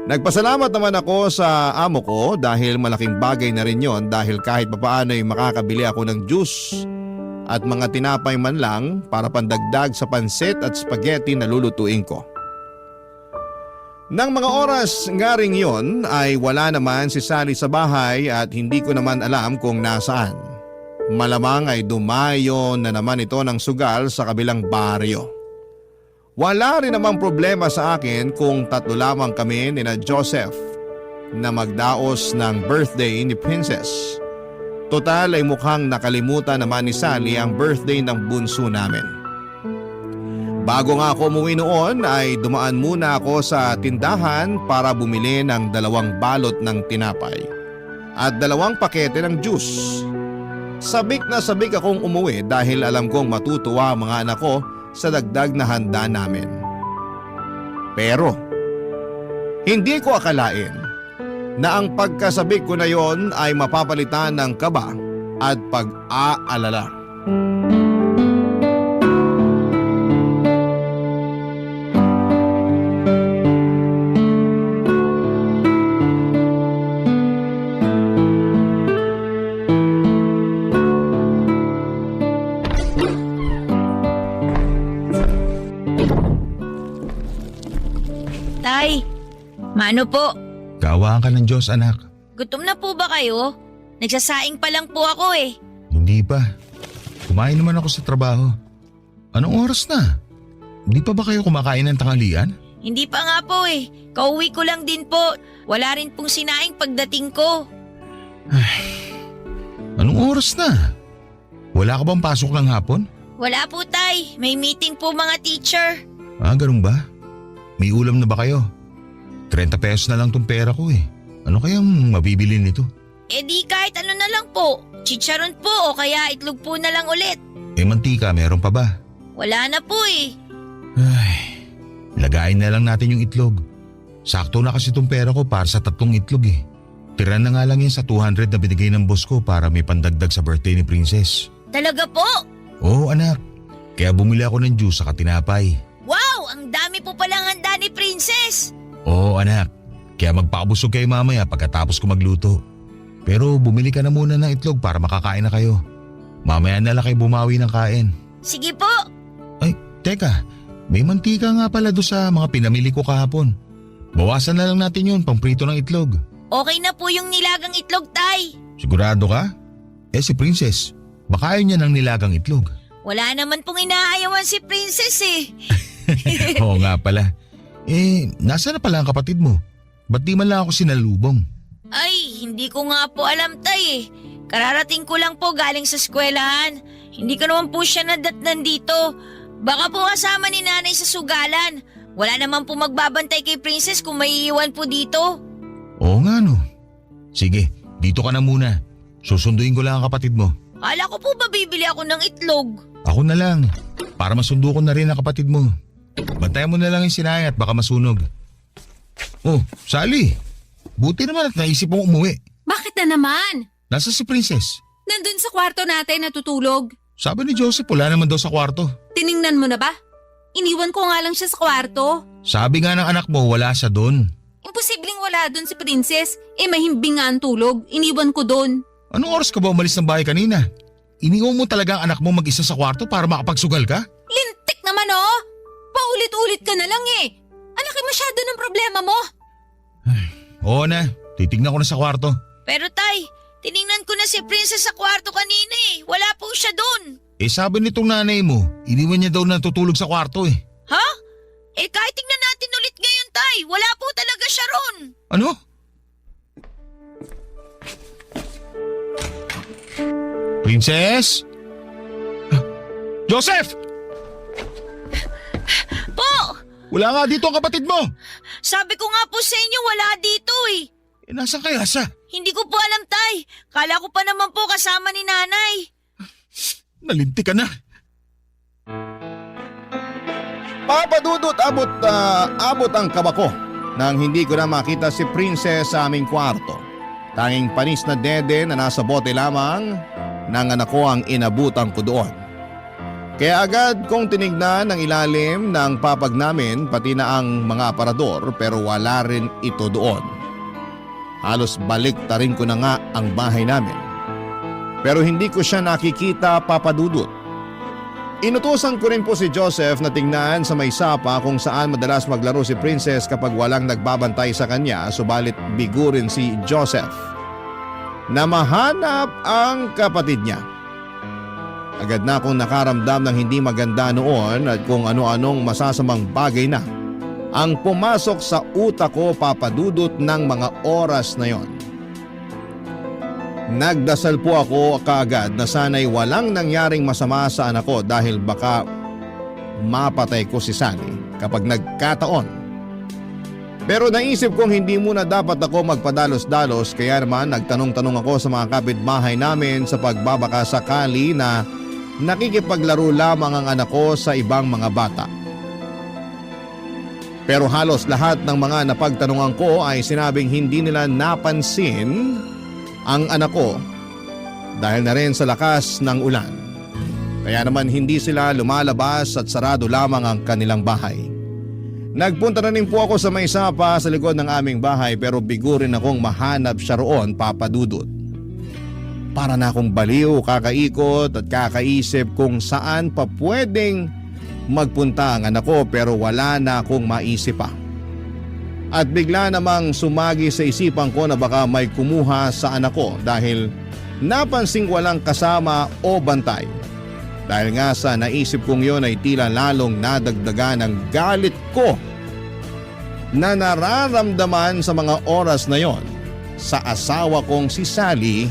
Nagpasalamat naman ako sa amo ko dahil malaking bagay na rin yon dahil kahit papaano ay makakabili ako ng juice at mga tinapay man lang para pandagdag sa pansit at spaghetti na lulutuin ko. Nang mga oras nga ring yon ay wala naman si Sally sa bahay at hindi ko naman alam kung nasaan. Malamang ay dumayo na naman ito ng sugal sa kabilang baryo. Wala rin namang problema sa akin kung 3 lamang kami ni na Joseph na magdaos ng birthday ni Princess. Total ay mukhang nakalimutan naman ni Sally ang birthday ng bunso namin. Bago nga ako umuwi noon ay dumaan muna ako sa tindahan para bumili ng 2 balot ng tinapay at 2 pakete ng juice. Sabik na sabik akong umuwi dahil alam kong matutuwa ang mga anak ko sa dagdag na handa namin. Pero hindi ko akalain na ang pagkasabik ko na yon ay mapapalitan ng kaba at pag-aalala. Tay, mano po? Kaawaan ka ng Diyos, anak. Gutom na po ba kayo? Nagsasaing pa lang po ako eh. Hindi pa. Kumain naman ako sa trabaho. Anong oras na? Hindi pa ba kayo kumakain ng tanghalian? Hindi pa nga po eh. Kauwi ko lang din po. Wala rin pong sinaing pagdating ko. Anong oras na? Wala ka bang pasok ng hapon? Wala po tay. May meeting po mga teacher. Ah, ganun ba? May ulam na ba kayo? 30 pesos na lang tong pera ko eh. Ano kayang mabibili nito? Eh di kahit ano na lang po. Chicharon po o kaya itlog po na lang ulit. Eh mantika, meron pa ba? Wala na po eh. Ay, lagayin na lang natin yung itlog. Sakto na kasi tong pera ko para sa 3 itlog eh. Tira na nga lang yan sa 200 na binigay ng boss ko para may pandagdag sa birthday ni Princess. Talaga po? Oo anak, kaya bumili ako ng juice saka tinapay. Wow! Ang dami po palang handa ni Princess! Oo anak, kaya magpakabusog kayo mamaya pagkatapos ko magluto. Pero bumili ka na muna ng itlog para makakain na kayo. Mamaya na lang kayo bumawi ng kain. Sige po! Ay, teka, may mantika nga pala doon sa mga pinamili ko kahapon. Bawasan na lang natin yun pang prito ng itlog. Okay na po yung nilagang itlog, tay. Sigurado ka? Eh si Princess, baka ayaw niya ng nilagang itlog. Wala naman pong inaayawan si Princess eh. Oo nga pala. Eh, nasa na pala ang kapatid mo? Ba't di man lang ako sinalubong? Ay, hindi ko nga po alam tay eh. Kararating ko lang po galing sa eskwelahan. Hindi ko naman po siya nadatnan dito. Baka po kasama ni nanay sa sugalan. Wala naman po magbabantay kay Princess kung may iiwan po dito. Oo nga no. Sige, dito ka na muna. Susunduin ko lang ang kapatid mo. Kala ko po ba bibili ako ng itlog? Ako na lang, para masundo ko na rin ang kapatid mo. Bantayan mo na lang yung sinay at baka masunog. Oh, Sally. Buti naman at naisip mong umuwi. Bakit na naman? Nasa si Princess? Nandun sa kwarto natin natutulog. Sabi ni Joseph wala naman daw sa kwarto. Tiningnan mo na ba? Iniwan ko nga lang siya sa kwarto. Sabi nga ng anak mo wala siya doon. Imposibleng wala dun si Princess. Mahimbing nga ang tulog. Iniwan ko dun. Anong oras ka ba umalis ng bahay kanina? Iniwan mo talaga ang anak mo mag-isa sa kwarto para makapagsugal ka? Lintik naman oh! paulit-ulit ka na lang eh. Ang laki masyado ng problema mo. Oo na, titignan ko na sa kwarto. Pero tay, tiningnan ko na si Princess sa kwarto kanina eh. Wala po siya doon. Sabi nitong nanay mo, iniwan niya daw natutulog sa kwarto eh. Ha? Kahit tingnan natin ulit ngayon tay, wala po talaga siya ron. Ano? Princess? Joseph! Po! Wala nga dito ang kapatid mo! Sabi ko nga po sa inyo wala dito eh. Nasaan kaya siya? Hindi ko po alam tay. Kala ko pa naman po kasama ni nanay. Nalinti ka na. Papa Dudut, abot ang kabako nang hindi ko na makita si Princess sa aming kwarto. Tanging panis na dede na nasa bote lamang ng anak ko ang inabutan ko doon. Kaya agad kong tinignan ang ilalim ng papag namin pati na ang mga aparador pero wala rin ito doon. Halos balik tarin ko na nga ang bahay namin. Pero hindi ko siya nakikita, Papa Dudut. Inutusan ko rin po si Joseph na tingnan sa may sapa kung saan madalas maglaro si Princess kapag walang nagbabantay sa kanya, subalit bigo rin si Joseph na mahanap ang kapatid niya. Agad na akong nakaramdam ng hindi maganda noon at kung ano-anong masasamang bagay na ang pumasok sa utak ko, Papa Dudut, ng mga oras na yon. Nagdasal po ako kaagad na sana'y walang nangyaring masama sa anak ko dahil baka mapatay ko si Sally kapag nagkataon. Pero naisip kong hindi muna dapat ako magpadalos-dalos kaya naman nagtanong-tanong ako sa mga kapitbahay namin sa pagbabaka sakali na nakikipaglaro lamang ang anak ko sa ibang mga bata. Pero halos lahat ng mga napagtanungan ko ay sinabing hindi nila napansin ang anak ko dahil na rin sa lakas ng ulan. Kaya naman hindi sila lumalabas at sarado lamang ang kanilang bahay. Nagpunta na rin po ako sa may sapa sa likod ng aming bahay pero bigo rin akong mahanap siya roon, Papa Dudut. Para na akong baliw, kakaikot at kakaisip kung saan pa pwedeng magpunta ang anak ko pero wala na akong maisip pa. At bigla namang sumagi sa isipan ko na baka may kumuha sa anak ko dahil napansing walang kasama o bantay. Dahil nga sa naisip kong yon ay tila lalong nadagdagan ang galit ko na nararamdaman sa mga oras na yon sa asawa kong si Sally,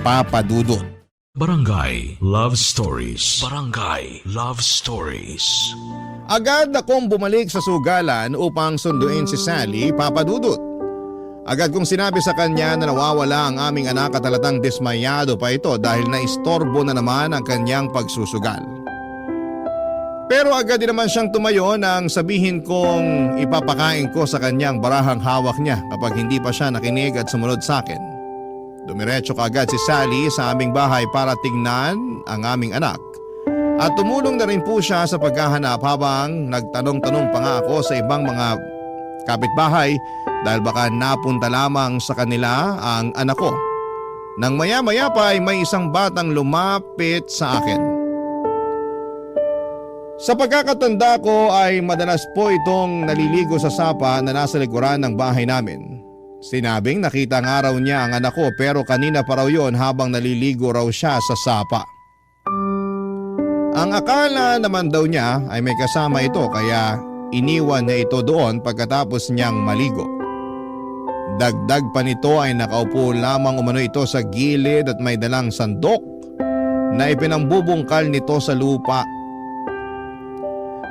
Papa Dudut. Barangay Love Stories. Barangay Love Stories. Agad akong bumalik sa sugalan upang sunduin si Sally, Papa Dudut. Agad kong sinabi sa kanya na nawawala ang aming anak at halatang dismayado pa ito dahil naistorbo na naman ang kanyang pagsusugal. Pero agad din naman siyang tumayo nang sabihin kong ipapakain ko sa kanyang barahang hawak niya kapag hindi pa siya nakinig at sumunod sa akin. Dumiretso kaagad si Sally sa aming bahay para tingnan ang aming anak. At tumulong na rin po siya sa paghahanap habang nagtanong-tanong pa nga ako sa ibang mga kapitbahay dahil baka napunta lamang sa kanila ang anak ko. Nang maya-maya pa ay may isang batang lumapit sa akin. Sa pagkakatanda ko ay madalas po itong naliligo sa sapa na nasa likuran ng bahay namin. Sinabing nakita nga raw niya ang anak ko pero kanina pa raw yon habang naliligo raw siya sa sapa. Ang akala naman daw niya ay may kasama ito kaya iniwan niya ito doon pagkatapos niyang maligo. Dagdag pa nito ay nakaupo lamang umano ito sa gilid at may dalang sandok na ipinambubungkal nito sa lupa.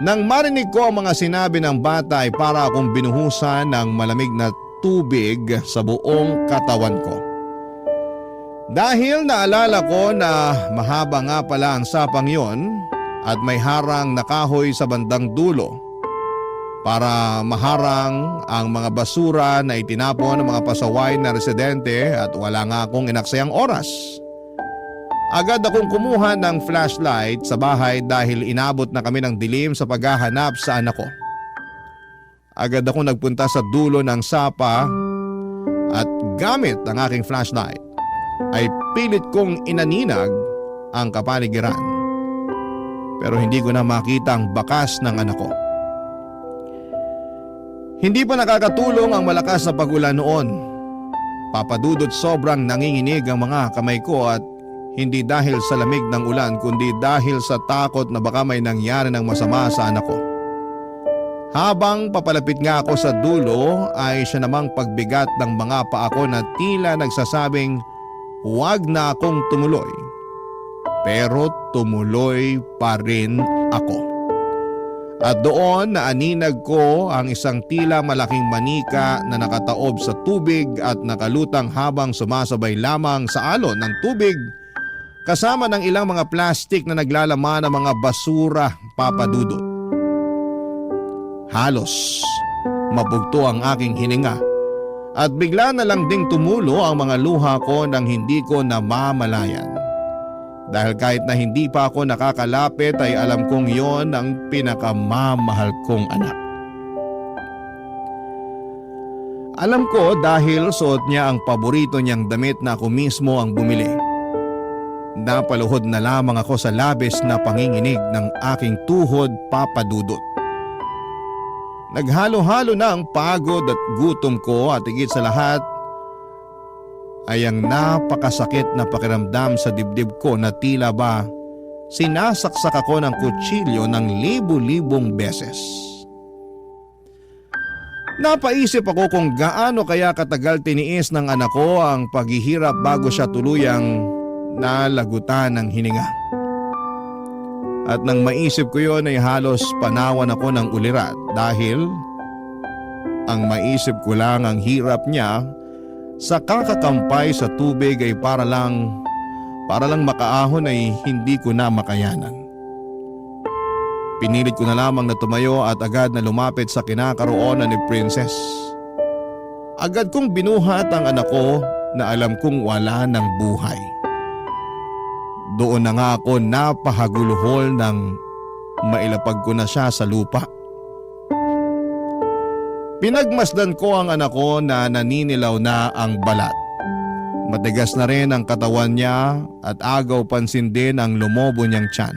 Nang marinig ko ang mga sinabi ng bata ay para akong binuhusan ng malamig na tubig sa buong katawan ko. Dahil naalala ko na mahaba nga pala ang sapang yon at may harang na kahoy sa bandang dulo para maharang ang mga basura na itinapon ng mga pasaway na residente at wala nga akong inaksayang oras. Agad akong kumuha ng flashlight sa bahay dahil inabot na kami ng dilim sa paghahanap sa anak ko. Agad akong nagpunta sa dulo ng sapa at gamit ang aking flashlight ay pilit kong inaninag ang kapaligiran. pero hindi ko na makita ang bakas ng anak ko. Hindi pa nakakatulong ang malakas na pag-ulan noon. Papadudot, sobrang nanginginig ang mga kamay ko at hindi dahil sa lamig ng ulan kundi dahil sa takot na baka may nangyari ng masama sa anak ko. Habang papalapit nga ako sa dulo ay siya namang pagbigat ng mga paa ko na tila nagsasabing huwag na akong tumuloy. Pero tumuloy pa rin ako. At doon naaninag ko ang isang tila malaking manika na nakataob sa tubig at nakalutang habang sumasabay lamang sa alon ng tubig kasama ng ilang mga plastik na naglalaman ng mga basura, Papa Dudut. Halos mabugto ang aking hininga at bigla na lang ding tumulo ang mga luha ko nang hindi ko namamalayan. Dahil kahit na hindi pa ako nakakalapit ay alam kong yon ang pinakamamahal kong anak. Alam ko dahil suot niya ang paborito niyang damit na ako mismo ang bumili. Napaluhod na lamang ako sa labis na panginginig ng aking tuhod, Papa Dudut. Naghalo-halo na ang pagod at gutom ko at higit sa lahat ay ang napakasakit na pakiramdam sa dibdib ko na tila ba sinasaksak ako ng kutsilyo ng libu-libong beses. Napaisip ako kung gaano kaya katagal tiniis ng anak ko ang paghihirap bago siya tuluyang nalagutan ng hininga. At nang maisip ko yon ay halos panawan ako ng ulirat dahil ang maisip ko lang ang hirap niya sa kakakampay sa tubig ay para lang makaahon ay hindi ko na makayanan. Pinilit ko na lamang na tumayo at agad na lumapit sa kinakaroonan ni Princess. Agad kong binuhat ang anak ko na alam kong wala ng buhay. Doon na nga ako napahaguluhol nang mailapag ko na siya sa lupa. Pinagmasdan ko ang anak ko na naninilaw na ang balat. Matigas na rin ang katawan niya at agaw pansin din ang lumobo niyang tiyan.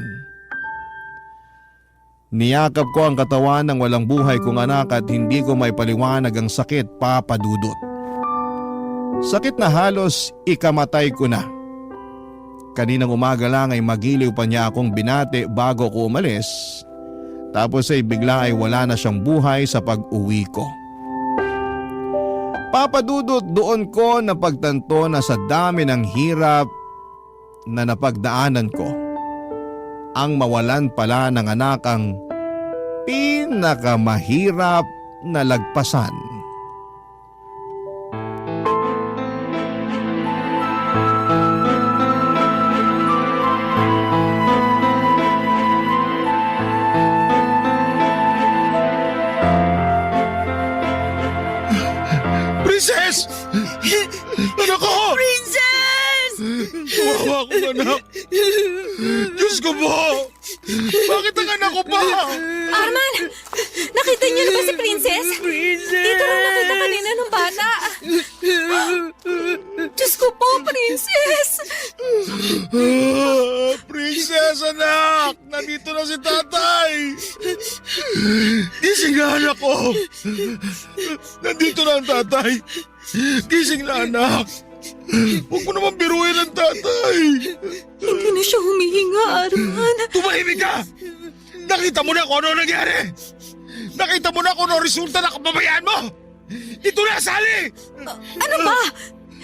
Niyakap ko ang katawan ng walang buhay kong anak at hindi ko maipaliwanag ang sakit, Papa Dudut. Sakit na halos ikamatay ko na. Kaninang umaga lang ay magiliw pa niya akong binati bago ko umalis. Tapos ay bigla ay wala na siyang buhay sa pag-uwi ko. Papa Dudut, doon ko napagtanto na sa dami ng hirap na napagdaanan ko, ang mawalan pala ng anak ang pinakamahirap na lagpasan. Princess! Anak ko! Princess! Kawawa ko, anak! Diyos ko po! Bakit ang anak ko pa? Arman! Nakita niyo na ba si Princess? Dito rin nakita kanina ng bata. Diyos ko po, Princess! Princess, anak! Nandito na si tatay! Gising na, anak ko! Nandito na ang tatay! Gising na, anak! Huwag mo naman biruin ang tatay! Hindi na siya humihinga, Arman. Tumahimik ka! Nakita mo na kung ano nangyari! Nakita mo na kung ano resulta ng kababayaan mo! Ito na, Sally! Ano ba?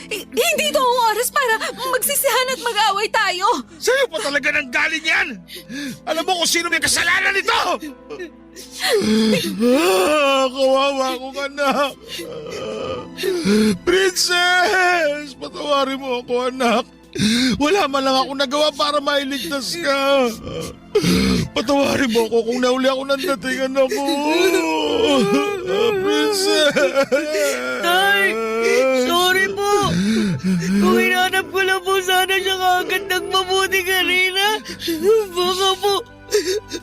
Hindi ito ang oras para magsisihan at mag-away tayo. Sa'yo pa talaga nang galing yan! Alam mo kung sino may kasalanan nito! Kawawa akong anak! Princess! Patawarin mo ako, anak! Wala man lang ako nagawa para mailigtas ka! Patawarin mo ako kung nauli ako ng dating anak ko! Princess! Tay! Sorry po! Kung hinanap ko lang po sana siya kagad ng mabuti kanina, baka po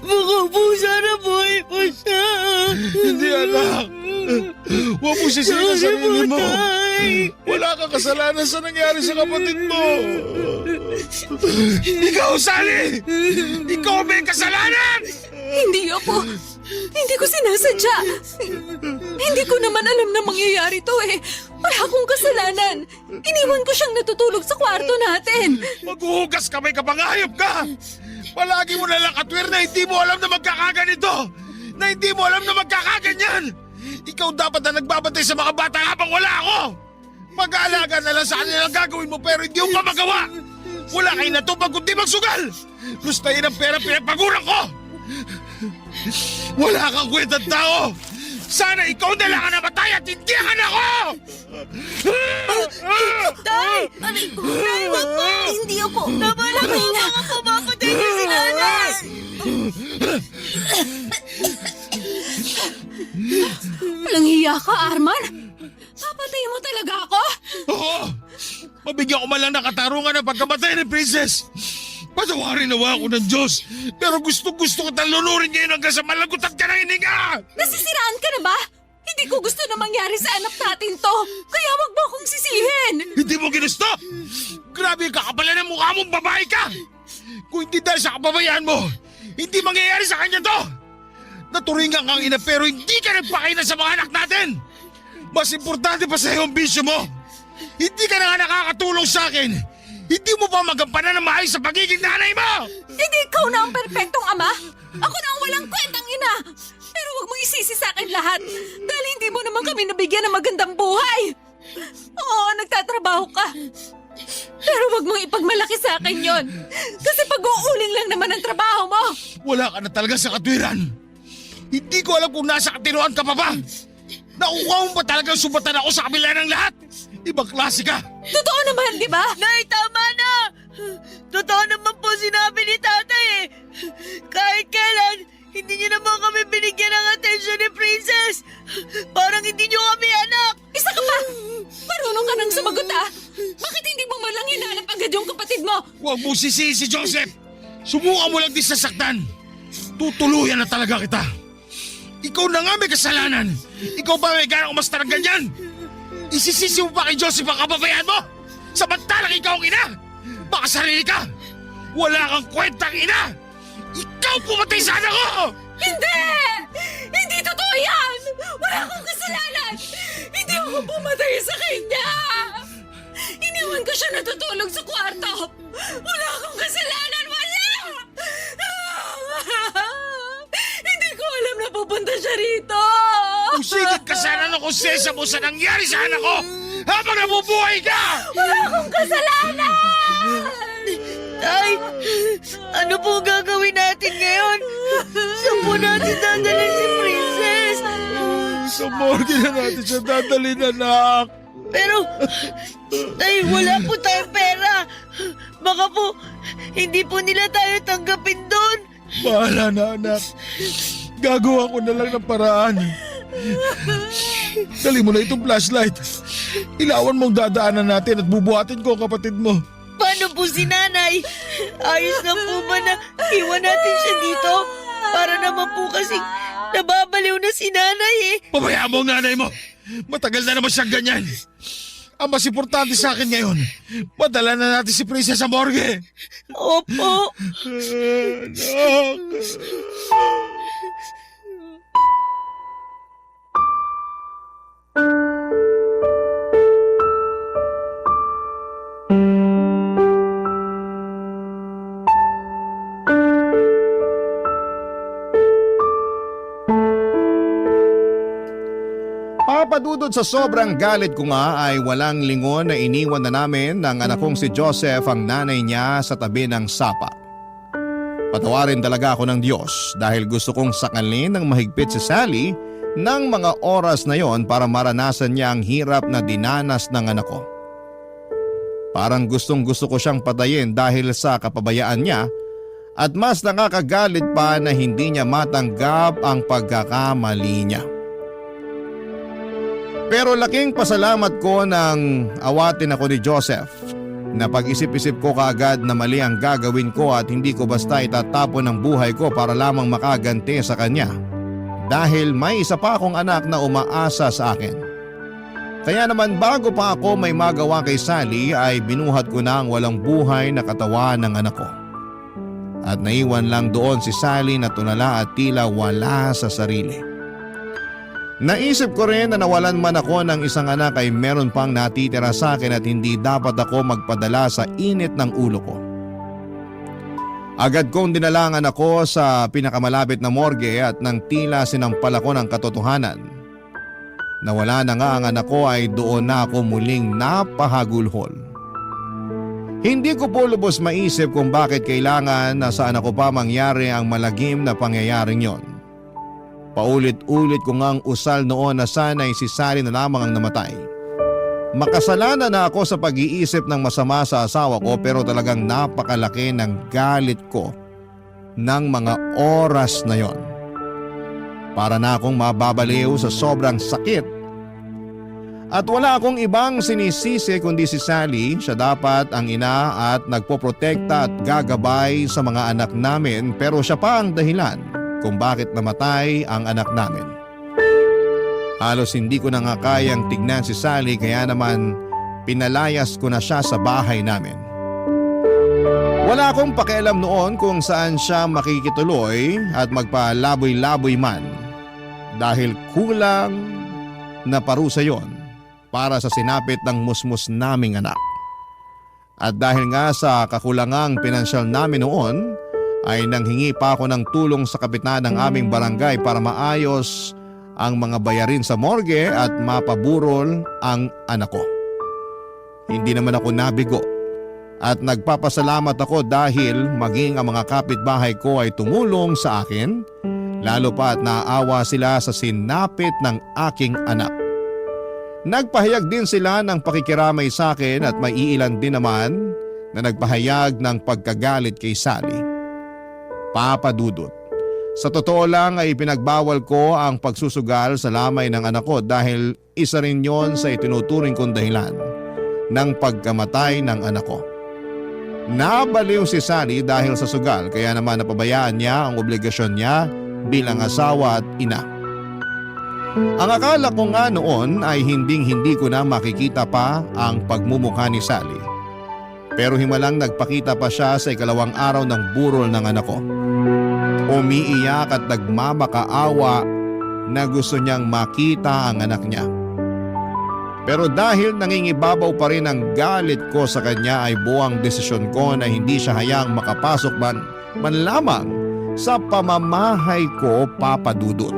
Baka po sana buhay po siya. Hindi, anak. Huwag mo sisihin ang sarili mo. Wala kang kasalanan sa nangyari sa kapatid mo. Ikaw, Sally! Ikaw ang may kasalanan! Hindi ako. Hindi ko sinasadya. Hindi ko naman alam na mangyayari to eh. Wala akong kasalanan. Iniwan ko siyang natutulog sa kwarto natin. Maghuhugas kamay ka, pangayop ka! Palagi mo nalang katwir na hindi mo alam na magkakaganito! Na hindi mo alam na magkakaganyan! Ikaw dapat na nagbabantay sa mga bata habang wala ako! Mag-aalaga na lang sa kanilang gagawin mo pero hindi mo pa magawa! Wala kayo natupag kundi magsugal! Gustahin ang pera pinagpaguran ko! Wala kang kwentang tao! Sana ikaw na lang ang namatay at hindi ang anak ko! Tay! Tay, wag po! Hindi ako! Tama na po! Mga pumapatay niyo si nanay! Walang hiya ka, Arman. Papatay mo talaga ako? Oo! Mabigyan ko man lang ng katarungan ng pagkamatay ni Princess! Patawarin nawa ako ng Diyos! Pero gusto kitang lunurin ngayon hanggang sa malagutan ka ng hininga! Nasisiraan ka na ba? Hindi ko gusto na mangyari sa anak natin to. Kaya wag mo akong sisihin. Hindi mo ginusto! Grabe ka kapala ng mukha mong babae ka! Kung hindi dahil sa kababayaan mo, hindi mangyayari sa kanya to! Naturingan kang ina pero hindi ka nagpakailan sa mga anak natin! Mas importante pa sa iyo ang bisyo mo! Hindi ka na nga nakakatulong sa akin! Hindi mo pa magampanan ng maayos sa pagiging nanay mo! Hindi ikaw na ang perpektong ama. Ako na ang walang kwentang ina. Pero wag mong isisi sa akin lahat. Dahil hindi mo naman kami nabigyan ng magandang buhay. Oo, nagtatrabaho ka. Pero wag mong ipagmalaki sa akin yon. Kasi pag-uuling lang naman ang trabaho mo. Wala ka na talaga sa katwiran! Hindi ko alam kung nasa katinuan ka pa ba! Nakuha mo ba talagang sumbatan ako sa kabila ng lahat? Ibang klase ka! Totoo naman, di ba? Nay, tama na! Totoo naman po sinabi ni tatay eh. Kahit kailan, hindi niyo naman kami binigyan ng atensyon ni Princess. Parang hindi niyo kami anak. Isa ka pa! Marunong ka nang sumagot ah! Bakit hindi mo man lang hinanap agad yung kapatid mo? Huwag mo sisihin si Joseph! Subukan mo lang din sasaktan! Tutuluyan na talaga kita! Ikaw na nga may kasalanan! Ikaw pa may ganang umasta ng ganyan! Isisisi mo pa kay Joseph ang kababayan mo? Samantalang ikaw ang ina! Baka sarili ka! Wala kang kwentang ina! Ikaw pumatay sa anak ko! Hindi! Hindi totoo yan! Wala akong kasalanan! Hindi ako pumatay sa kanya! Iniwan ko siya natutulog sa kwarto! Wala akong kasalanan! Wala! Hindi ko alam na pupunta siya rito! Usigit ka sana ng konsensya mo sa nangyari sa anak ko habang nabubuhay ka! Wala akong kasalanan! Tay, ano po gagawin natin ngayon? Saan po natin dadalhin si Princess? Sa morgue na natin siya dadalhin, anak! Pero, tay, wala po tayong pera. Baka po, hindi po nila tayo tanggapin doon. Bahala na, anak. Gagawa ko na lang ng paraan. Dali mo na itong flashlight. Ilawan mong dadaanan natin at bubuhatin ko ang kapatid mo. Paano po si nanay? Ayos lang po ba na iwan natin siya dito? Para naman po kasi nababaliw na si nanay eh. Pabayaan mo ang nanay mo. Matagal na naman siyang ganyan. Ang mas importante sa akin ngayon, padala na natin si Princess sa morgue. Opo. Anak. Papadudod sa sobrang galit ko nga ay walang lingon na iniwan na namin ng anak kong si Joseph ang nanay niya sa tabi ng sapa. Patawarin talaga ako ng Diyos dahil gusto kong sakalin ng mahigpit si Sally ng mga oras na yon para maranasan niya ang hirap na dinanas ng anak ko. Parang gustong gusto ko siyang patayin dahil sa kapabayaan niya at mas nakakagalit pa na hindi niya matanggap ang pagkakamali niya. Pero laking pasalamat ko nang awatin ako ni Joseph Napag-isip-isip ko kaagad na mali ang gagawin ko at hindi ko basta itatapon ang buhay ko para lamang makaganti sa kanya. Dahil may isa pa akong anak na umaasa sa akin. Kaya naman bago pa ako may magawa kay Sally ay binuhat ko na ang walang buhay na katawan ng anak ko. At naiwan lang doon si Sally na tulala at tila wala sa sarili. Naisip ko rin na nawalan man ako ng isang anak ay meron pang natitira sa akin at hindi dapat ako magpadala sa init ng ulo ko. Agad kong dinala ang anak ko sa pinakamalapit na morgue at nang tila sinampal ako ng katotohanan. Nawala na nga ang anak ko ay doon na ako muling napahagulhol. Hindi ko po lubos maisip kung bakit kailangan na sa anak ko pa mangyari ang malagim na pangyayaring yon. Paulit-ulit ko ngang usal noon na sana'y si Sally na lamang ang namatay. Makasalanan na ako sa pag-iisip ng masama sa asawa ko pero talagang napakalaki ng galit ko ng mga oras na yon. Para na akong mababaliw sa sobrang sakit. At wala akong ibang sinisisi kundi si Sally. Siya dapat ang ina at nagpoprotekta at gagabay sa mga anak namin pero siya pa ang dahilan kung bakit namatay ang anak namin. Halos hindi ko na nga kayang tignan si Sally kaya naman pinalayas ko na siya sa bahay namin. Wala akong pakialam noon kung saan siya makikituloy at magpalaboy-laboy man dahil kulang na parusa yon para sa sinapit ng musmus naming anak. At dahil nga sa kakulangang pinansyal namin noon, ay nanghingi pa ako ng tulong sa kapitan ng aming barangay para maayos ang mga bayarin sa morgue at mapaburol ang anak ko. Hindi naman ako nabigo at nagpapasalamat ako dahil maging ang mga kapitbahay ko ay tumulong sa akin, lalo pa at naawa sila sa sinapit ng aking anak. Nagpahayag din sila ng pakikiramay sa akin at may iilan din naman na nagpahayag ng pagkagalit kay Sally. Papa Dudut, sa totoo lang ay pinagbawal ko ang pagsusugal sa lamay ng anak ko dahil isa rin yon sa itinuturing kong dahilan ng pagkamatay ng anak ko. Nabaliw si Sally dahil sa sugal kaya naman napabayaan niya ang obligasyon niya bilang asawa at ina. Ang akala ko nga noon ay hindi ko na makikita pa ang pagmumukha ni Sally. Pero himalang nagpakita pa siya sa ikalawang araw ng burol ng anak ko. Umiiyak at nagmamakaawa na gusto niyang makita ang anak niya. Pero dahil nangingibabaw pa rin ang galit ko sa kanya ay buwang desisyon ko na hindi siya hayang makapasok man lamang sa pamamahay ko, Papa Dudut.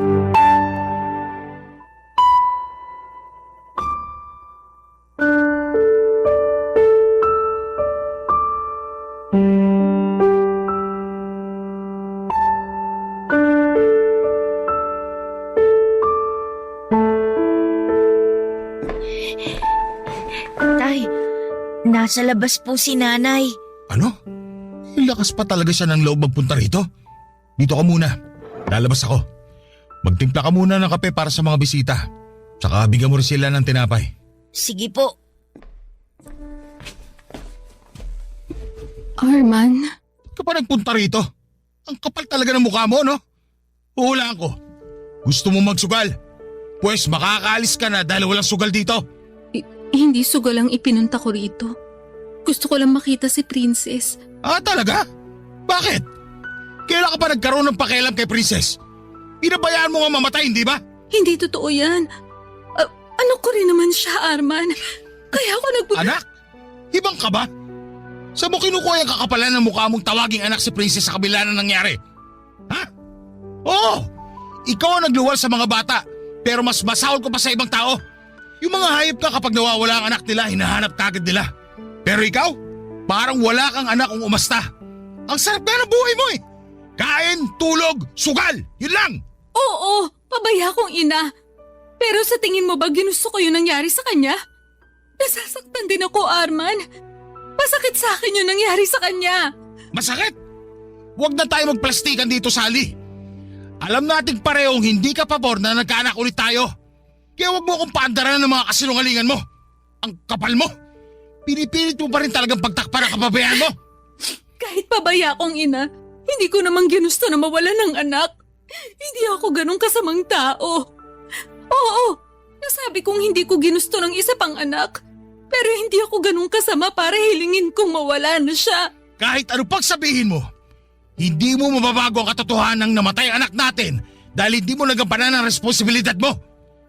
Tay, nasa labas po si nanay. Ano? May lakas pa talaga siya ng loob magpunta rito? Dito ka muna. Lalabas ako. Magtimpla ka muna ng kape para sa mga bisita. Tsaka bigyan mo rin sila ng tinapay. Sige po. Arman, Ba't ka pa nagpunta rito? Ang kapal talaga ng mukha mo, no? Huhulaan ko. Gusto mo magsugal? Pues makakaalis ka na dahil walang sugal dito. hindi sugal ang ipinunta ko rito. Gusto ko lang makita si Princess. Ah, talaga? Bakit? Kailan ka pa nagkaroon ng pakialam kay Princess? Pinabayaan mo nga mamatay, hindi ba? Hindi totoo yan. Ano ko rin naman siya, Arman. Kaya ako Anak? Ibang ka ba? Saan mo kinukuha yung kakapalan ng mukha mong tawaging anak si Princess sa kabila na nangyari? Ha? Oo! Ikaw ang nagluwal sa mga bata, pero mas masahol ko pa sa ibang tao. Yung mga hayop ka kapag nawawala ang anak nila, hinahanap kagad nila. Pero ikaw, parang wala kang anak kung umasta. Ang sarap na ng buhay mo eh. Kain, tulog, sugal, yun lang. Oo, pabaya kong ina. Pero sa tingin mo ba ginusto ko yung nangyari sa kanya? Nasasaktan din ako, Arman. Masakit sa akin yung nangyari sa kanya. Masakit? Huwag na tayo magplastikan dito, Sally. Alam nating parehong hindi ka pabor na nagkaanak ulit tayo. Kaya huwag mo akong paandaran ng mga kasinungalingan mo. Ang kapal mo. Pinipilit mo pa rin talagang pagtakpan ang kababayan mo? Kahit pabaya akong ina, hindi ko namang ginusto na mawala ng anak. Hindi ako ganong kasamang tao. Oo, nasabi kong hindi ko ginusto ng isa pang anak. Pero hindi ako ganong kasama para hilingin kong mawala na siya. Kahit ano pang sabihin mo, hindi mo mababago ang katotohanan ng namatay ang anak natin dahil hindi mo nagampanan ang responsibilidad mo.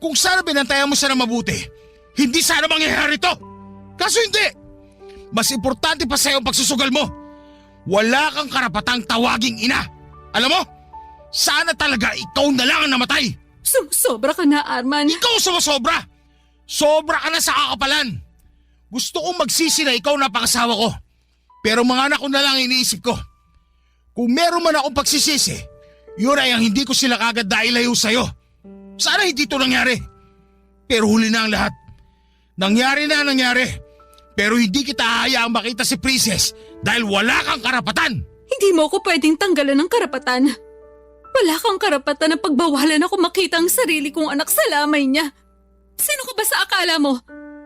Kung sana binantayan mo siya na mabuti, hindi sana mangyayari to. Kaso hindi. Mas importante pa sa'yo ang pagsusugal mo. Wala kang karapatang tawaging ina. Alam mo, sana talaga ikaw na lang ang namatay. Sumusobra ka na, Arman. Ikaw sumusobra. Sobra ka na sa kakapalan. Gusto kong magsisi na ikaw napakasawa ko. Pero mga anak ko na lang iniisip ko. Kung meron man akong pagsisisi, yun ay ang hindi ko sila kagad dailayo sa'yo. Sana hindi ito nangyari. Pero huli na ang lahat. Nangyari na ang nangyari. Pero hindi kita hahayaang makita si Princess dahil wala kang karapatan. Hindi mo ako pwedeng tanggalan ng karapatan. Wala kang karapatan na pagbawalan ako makita ang sarili kong anak sa lamay niya. Sino ka ba sa akala mo?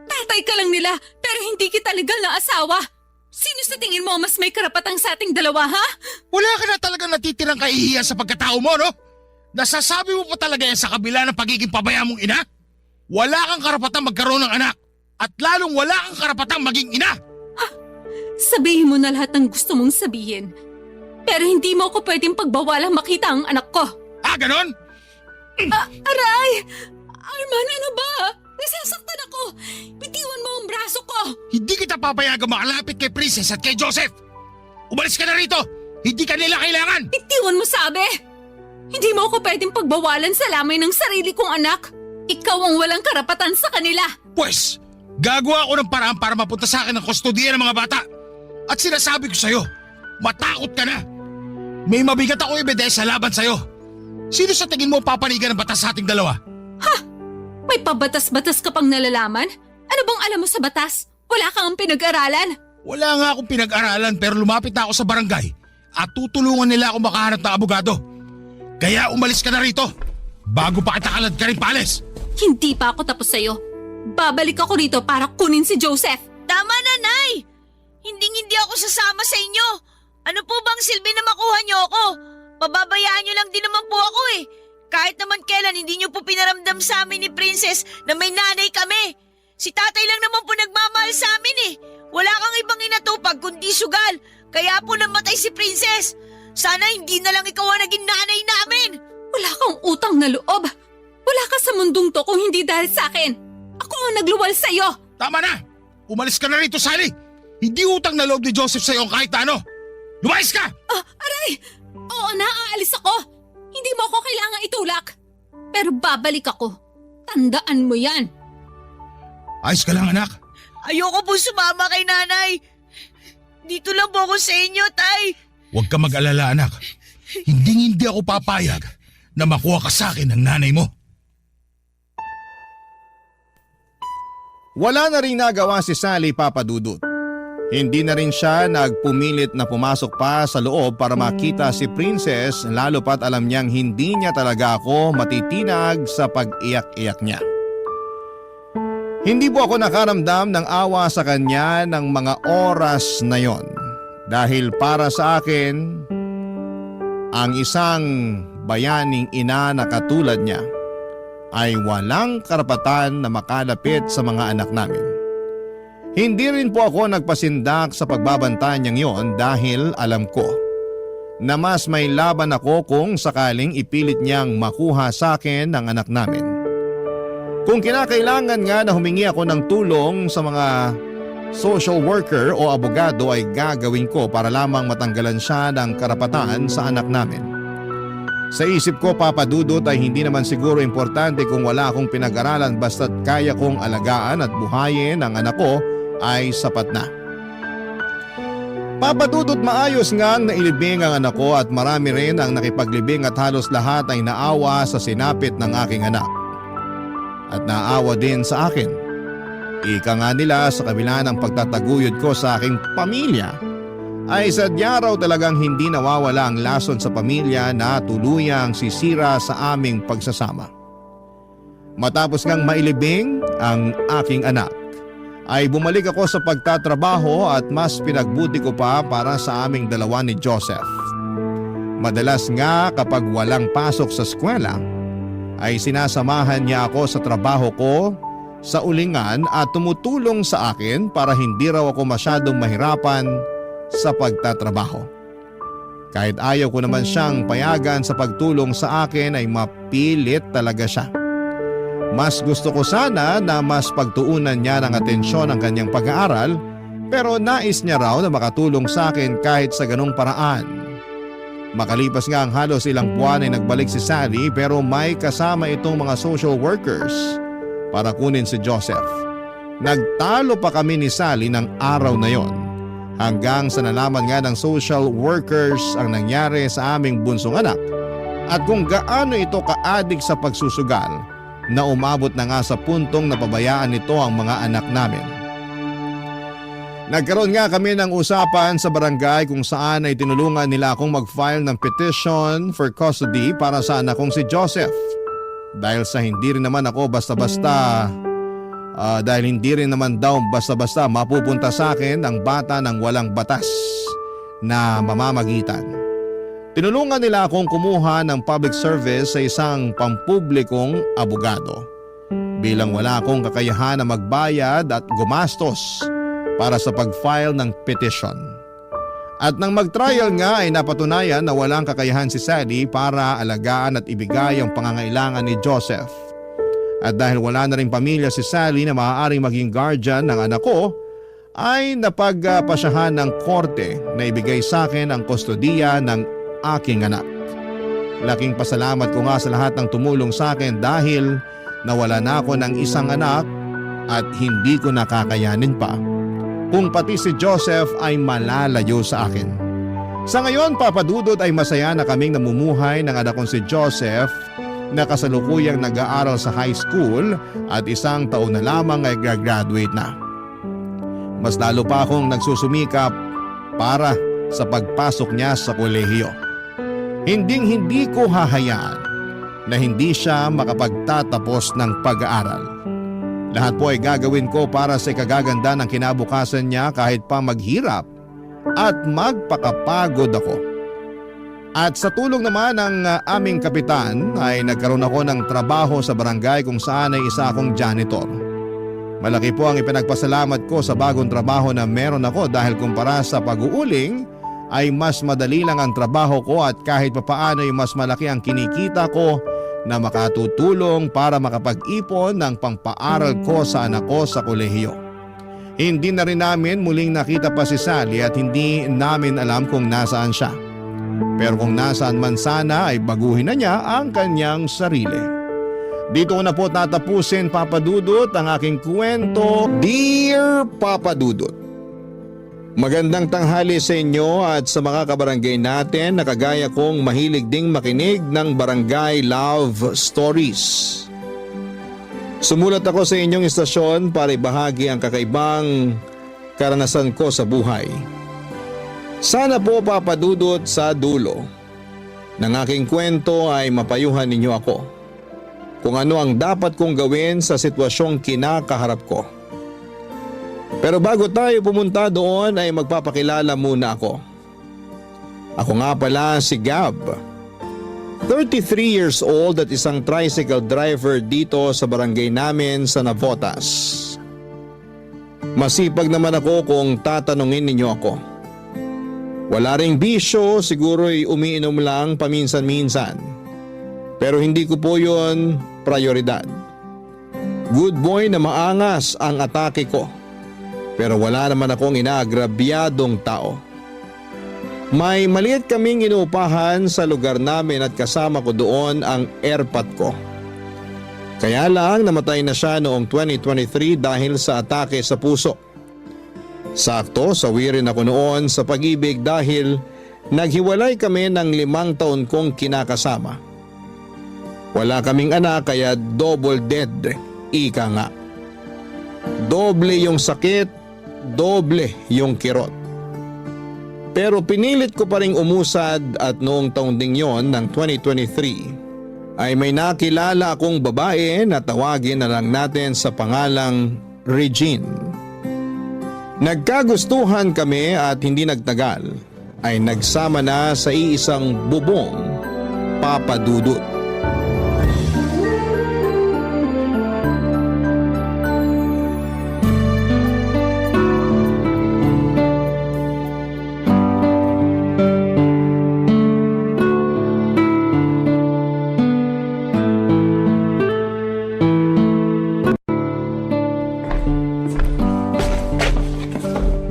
Tatay ka lang nila pero hindi kita legal na asawa. Sino sa tingin mo mas may karapatang sa ating dalawa, ha? Wala ka na talagang natitirang kahihiyan sa pagkatao mo, no? Nasasabi mo pa talaga yan sa kabila ng pagiging pabaya mong ina? Wala kang karapatang magkaroon ng anak. At lalong wala kang karapatang maging ina. Sabihin mo na lahat ng gusto mong sabihin. Pero hindi mo ako pwedeng pagbawalang makita ang anak ko. Ah, ganon? Aray! Arman, ano ba? Nasasaktan ako! Bitiwan mo ang braso ko! Hindi kita papayagang makalapit kay Princess at kay Joseph. Umalis ka na rito. Hindi ka nila kailangan. Bitiwan mo sabi! Hindi mo ako pwedeng pagbawalan sa lamay ng sarili kong anak. Ikaw ang walang karapatan sa kanila. Pwes, gagawa ako ng paraan para mapunta sa akin ang kustodiya ng mga bata. At sinasabi ko sa'yo, matakot ka na. May mabigat ako ebidensya laban sa'yo. Sino sa tingin mo papanigan ng batas sa ating dalawa? May pabatas-batas ka pang nalalaman? Ano bang alam mo sa batas? Wala kang pinag-aralan? Wala nga akong pinag-aralan pero lumapit na ako sa barangay at tutulungan nila ako makahanap ng abogado. Kaya umalis ka na rito bago pa kita kalad ka rin paalis. Hindi pa ako tapos sa'yo. Babalik ako rito para kunin si Joseph. Tama na, Nay! Hindi ako sasama sa inyo. Ano po bang silbi na makuha niyo ako? Pababayaan niyo lang din naman po ako eh. Kahit naman kailan hindi niyo po pinaramdam sa amin ni Princess na may nanay kami. Si tatay lang naman po nagmamahal sa amin eh. Wala kang ibang inatupag kundi sugal. Kaya po namatay si Princess. Sana hindi na lang ikaw ang naging nanay namin. Wala kang utang na loob. Wala ka sa mundong to kung hindi dahil sa akin. Ako ang nagluwal sa'yo. Tama na! Umalis ka na rito, Sally! Hindi utang na loob ni Joseph sa'yo kahit ano! Lumayas ka! Aray! Oo na, aalis ako. Hindi mo ako kailangang itulak. Pero babalik ako. Tandaan mo yan. Ayos ka lang, anak. Ayoko po sumama kay nanay. Dito lang po ako sa inyo, tay. Huwag ka mag-alala, anak. Hindi ako papayag na makuha ka sa akin ng nanay mo. Wala na rin nagawa si Sally, Papa Dudut. Hindi na rin siya nagpumilit na pumasok pa sa loob para makita si Princess lalo pat alam niyang hindi niya talaga ako matitinag sa pag-iyak-iyak niya. Hindi po ako nakaramdam ng awa sa kanya ng mga oras na yon dahil para sa akin, ang isang bayaning ina na katulad niya ay walang karapatan na makalapit sa mga anak namin. Hindi rin po ako nagpasindak sa pagbabanta niyang yon dahil alam ko na mas may laban ako kung sakaling ipilit niyang makuha sa akin ang anak namin. Kung kinakailangan nga na humingi ako ng tulong sa mga social worker o abogado ay gagawin ko para lamang matanggalan siya ng karapatan sa anak namin. Sa isip ko, Papa Dudut, ay hindi naman siguro importante kung wala akong pinag-aralan basta't kaya kong alagaan at buhayin ang anak ko ay sapat na. Papa Dudut, maayos nga ang nailibing ang anak ko at marami rin ang nakipaglibing at halos lahat ay naawa sa sinapit ng aking anak. At naawa din sa akin. Ika nga nila sa kabila ng pagtataguyod ko sa aking pamilya ay sadya raw talagang hindi nawawala ang lason sa pamilya na tuluyang sisira sa aming pagsasama. Matapos ngang mailibing ang aking anak ay bumalik ako sa pagtatrabaho at mas pinagbuti ko pa para sa aming dalawa ni Joseph. Madalas nga kapag walang pasok sa eskwela ay sinasamahan niya ako sa trabaho ko sa ulingan at tumutulong sa akin para hindi raw ako masyadong mahirapan sa pagtatrabaho. Kahit ayaw ko naman siyang payagan sa pagtulong sa akin ay mapilit talaga siya. Mas gusto ko sana na mas pagtuunan niya ng atensyon ang kanyang pag-aaral pero nais niya raw na makatulong sa akin kahit sa ganong paraan. Makalipas nga ang halos ilang buwan ay nagbalik si Sally pero may kasama itong mga social workers para kunin si Joseph. Nagtalo pa kami ni Sally ng araw na yon hanggang sa nalaman nga ng social workers ang nangyari sa aming bunsong anak at kung gaano ito kaadik sa pagsusugal na umabot na nga sa puntong napabayaan nito ang mga anak namin. Nagkaroon nga kami ng usapan sa barangay kung saan ay tinulungan nila akong mag-file ng petition for custody para sa anak kong si Joseph. Dahil hindi rin naman daw basta-basta mapupunta sa akin ang bata ng walang batas na mamamagitan. Tinulungan nila akong kumuha ng public service sa isang pampublikong abogado. Bilang wala akong kakayahan na magbayad at gumastos para sa pag-file ng petition. At nang mag-trial nga ay napatunayan na walang kakayahan si Sally para alagaan at ibigay ang pangangailangan ni Joseph. At dahil wala na rin pamilya si Sally na maaaring maging guardian ng anak ko, ay napagpasyahan ng korte na ibigay sa akin ang kustodiya ng aking anak. Laking pasalamat ko nga sa lahat ng tumulong sa akin dahil nawala na ako ng isang anak at hindi ko nakakayanin pa kung pati si Joseph ay malalayo sa akin. Sa ngayon, Papa Dudut, ay masaya na kaming namumuhay ng anak kong si Joseph na kasalukuyang nag-aaral sa high school at isang taon na lamang ay graduate na. Mas lalo pa akong nagsusumikap para sa pagpasok niya sa kolehiyo. Hinding-hindi ko hahayaan na hindi siya makapagtatapos ng pag-aaral. Lahat po ay gagawin ko para sa ikagaganda ng kinabukasan niya kahit pa maghirap at magpakapagod ako. At sa tulong naman ng aming kapitan ay nagkaroon ako ng trabaho sa barangay kung saan ay isa akong janitor. Malaki po ang ipinagpasalamat ko sa bagong trabaho na meron ako dahil kumpara sa pag-uuling ay mas madali lang ang trabaho ko at kahit papaano ay mas malaki ang kinikita ko na makatutulong para makapag-ipon ng pangpaaral ko sa anak ko sa kolehiyo. Hindi na rin namin muling nakita pa si Sally at hindi namin alam kung nasaan siya. Pero kung nasaan man sana ay baguhin na niya ang kanyang sarili. Dito ko na po tatapusin, Papa Dudut, ang aking kwento. Dear Papa Dudut, magandang tanghali sa inyo at sa mga kabarangay natin na kagaya kong mahilig ding makinig ng Barangay Love Stories. Sumulat ako sa inyong istasyon para ibahagi ang kakaibang karanasan ko sa buhay. Sana po, Papa Dudut, sa dulo ng aking kwento ay mapayuhan ninyo ako kung ano ang dapat kong gawin sa sitwasyong kinakaharap ko. Pero bago tayo pumunta doon ay magpapakilala muna ako. Ako nga pala si Gab, 33 years old at isang tricycle driver dito sa barangay namin sa Navotas. Masipag naman ako kung tatanungin ninyo ako. Wala ring bisyo, siguro'y umiinom lang paminsan-minsan. Pero hindi ko po yun prioridad. Good boy na maangas ang atake ko. Pero wala naman akong inaagrabyadong tao. May maliit kaming inuupahan sa lugar namin at kasama ko doon ang airpot ko. Kaya lang namatay na siya noong 2023 dahil sa atake sa puso. Sakto, sawi rin ako noon sa pag-ibig dahil naghiwalay kami ng 5 taon kong kinakasama. Wala kaming anak kaya double dead, ika nga. Doble yung sakit, doble yung kirot. Pero pinilit ko pa ring umusad at noong taong ding yon ng 2023 ay may nakilala akong babae na tawagin na lang natin sa pangalang Regine. Nagkagustuhan kami at hindi nagtagal ay nagsama na sa iisang bubong, Papa Dudut.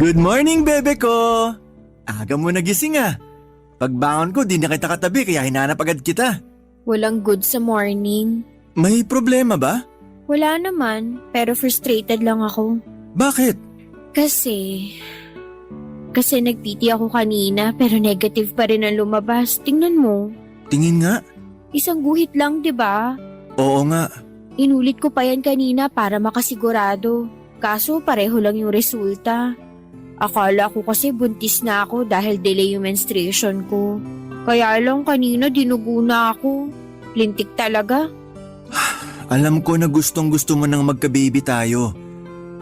Good morning, bebe ko! Aga mo nagising ah. Pagbangon ko, di na kita katabi kaya hinanap agad kita. Walang good sa morning. May problema ba? Wala naman, pero frustrated lang ako. Bakit? Kasi nag-PT ako kanina pero negative pa rin ang lumabas. Tingnan mo. Tingin nga. Isang guhit lang, 'di ba? Oo nga. Inulit ko pa yan kanina para makasigurado. Kaso pareho lang yung resulta. Akala ko kasi buntis na ako dahil delay yung menstruation ko. Kaya lang kanina dinugo na ako. Lintik talaga. Alam ko na gustong gusto mo nang magka-baby tayo.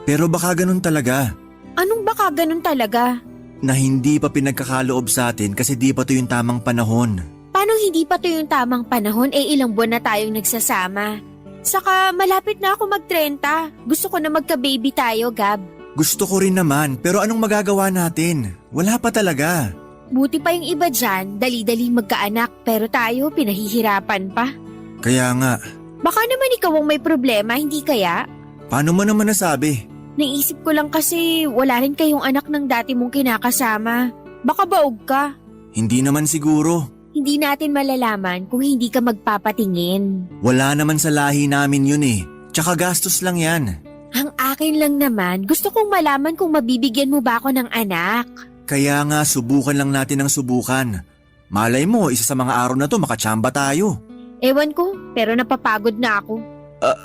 Pero baka ganun talaga. Anong baka ganun talaga? Na hindi pa pinagkakaloob sa atin kasi di pa to yung tamang panahon. Paano hindi pa to yung tamang panahon? Ilang buwan na tayong nagsasama. Saka malapit na ako mag-30. Gusto ko na magka-baby tayo, Gab. Gusto ko rin naman pero anong magagawa natin? Wala pa talaga. Buti pa yung iba dyan, dali-dali magkaanak pero tayo pinahihirapan pa. Kaya nga, Baka naman ikaw ang may problema, hindi kaya? paano mo naman nasabi? Naisip ko lang kasi wala rin kayong anak ng dati mong kinakasama. Baka baog ka. Hindi naman siguro. Hindi natin malalaman kung hindi ka magpapatingin. Wala naman sa lahi namin yun eh. Tsaka gastos lang yan. Ang akin lang naman, gusto kong malaman kung mabibigyan mo ba ako ng anak. Kaya nga subukan lang natin ang subukan. Malay mo, isa sa mga araw na to makatsamba tayo. Ewan ko, pero napapagod na ako.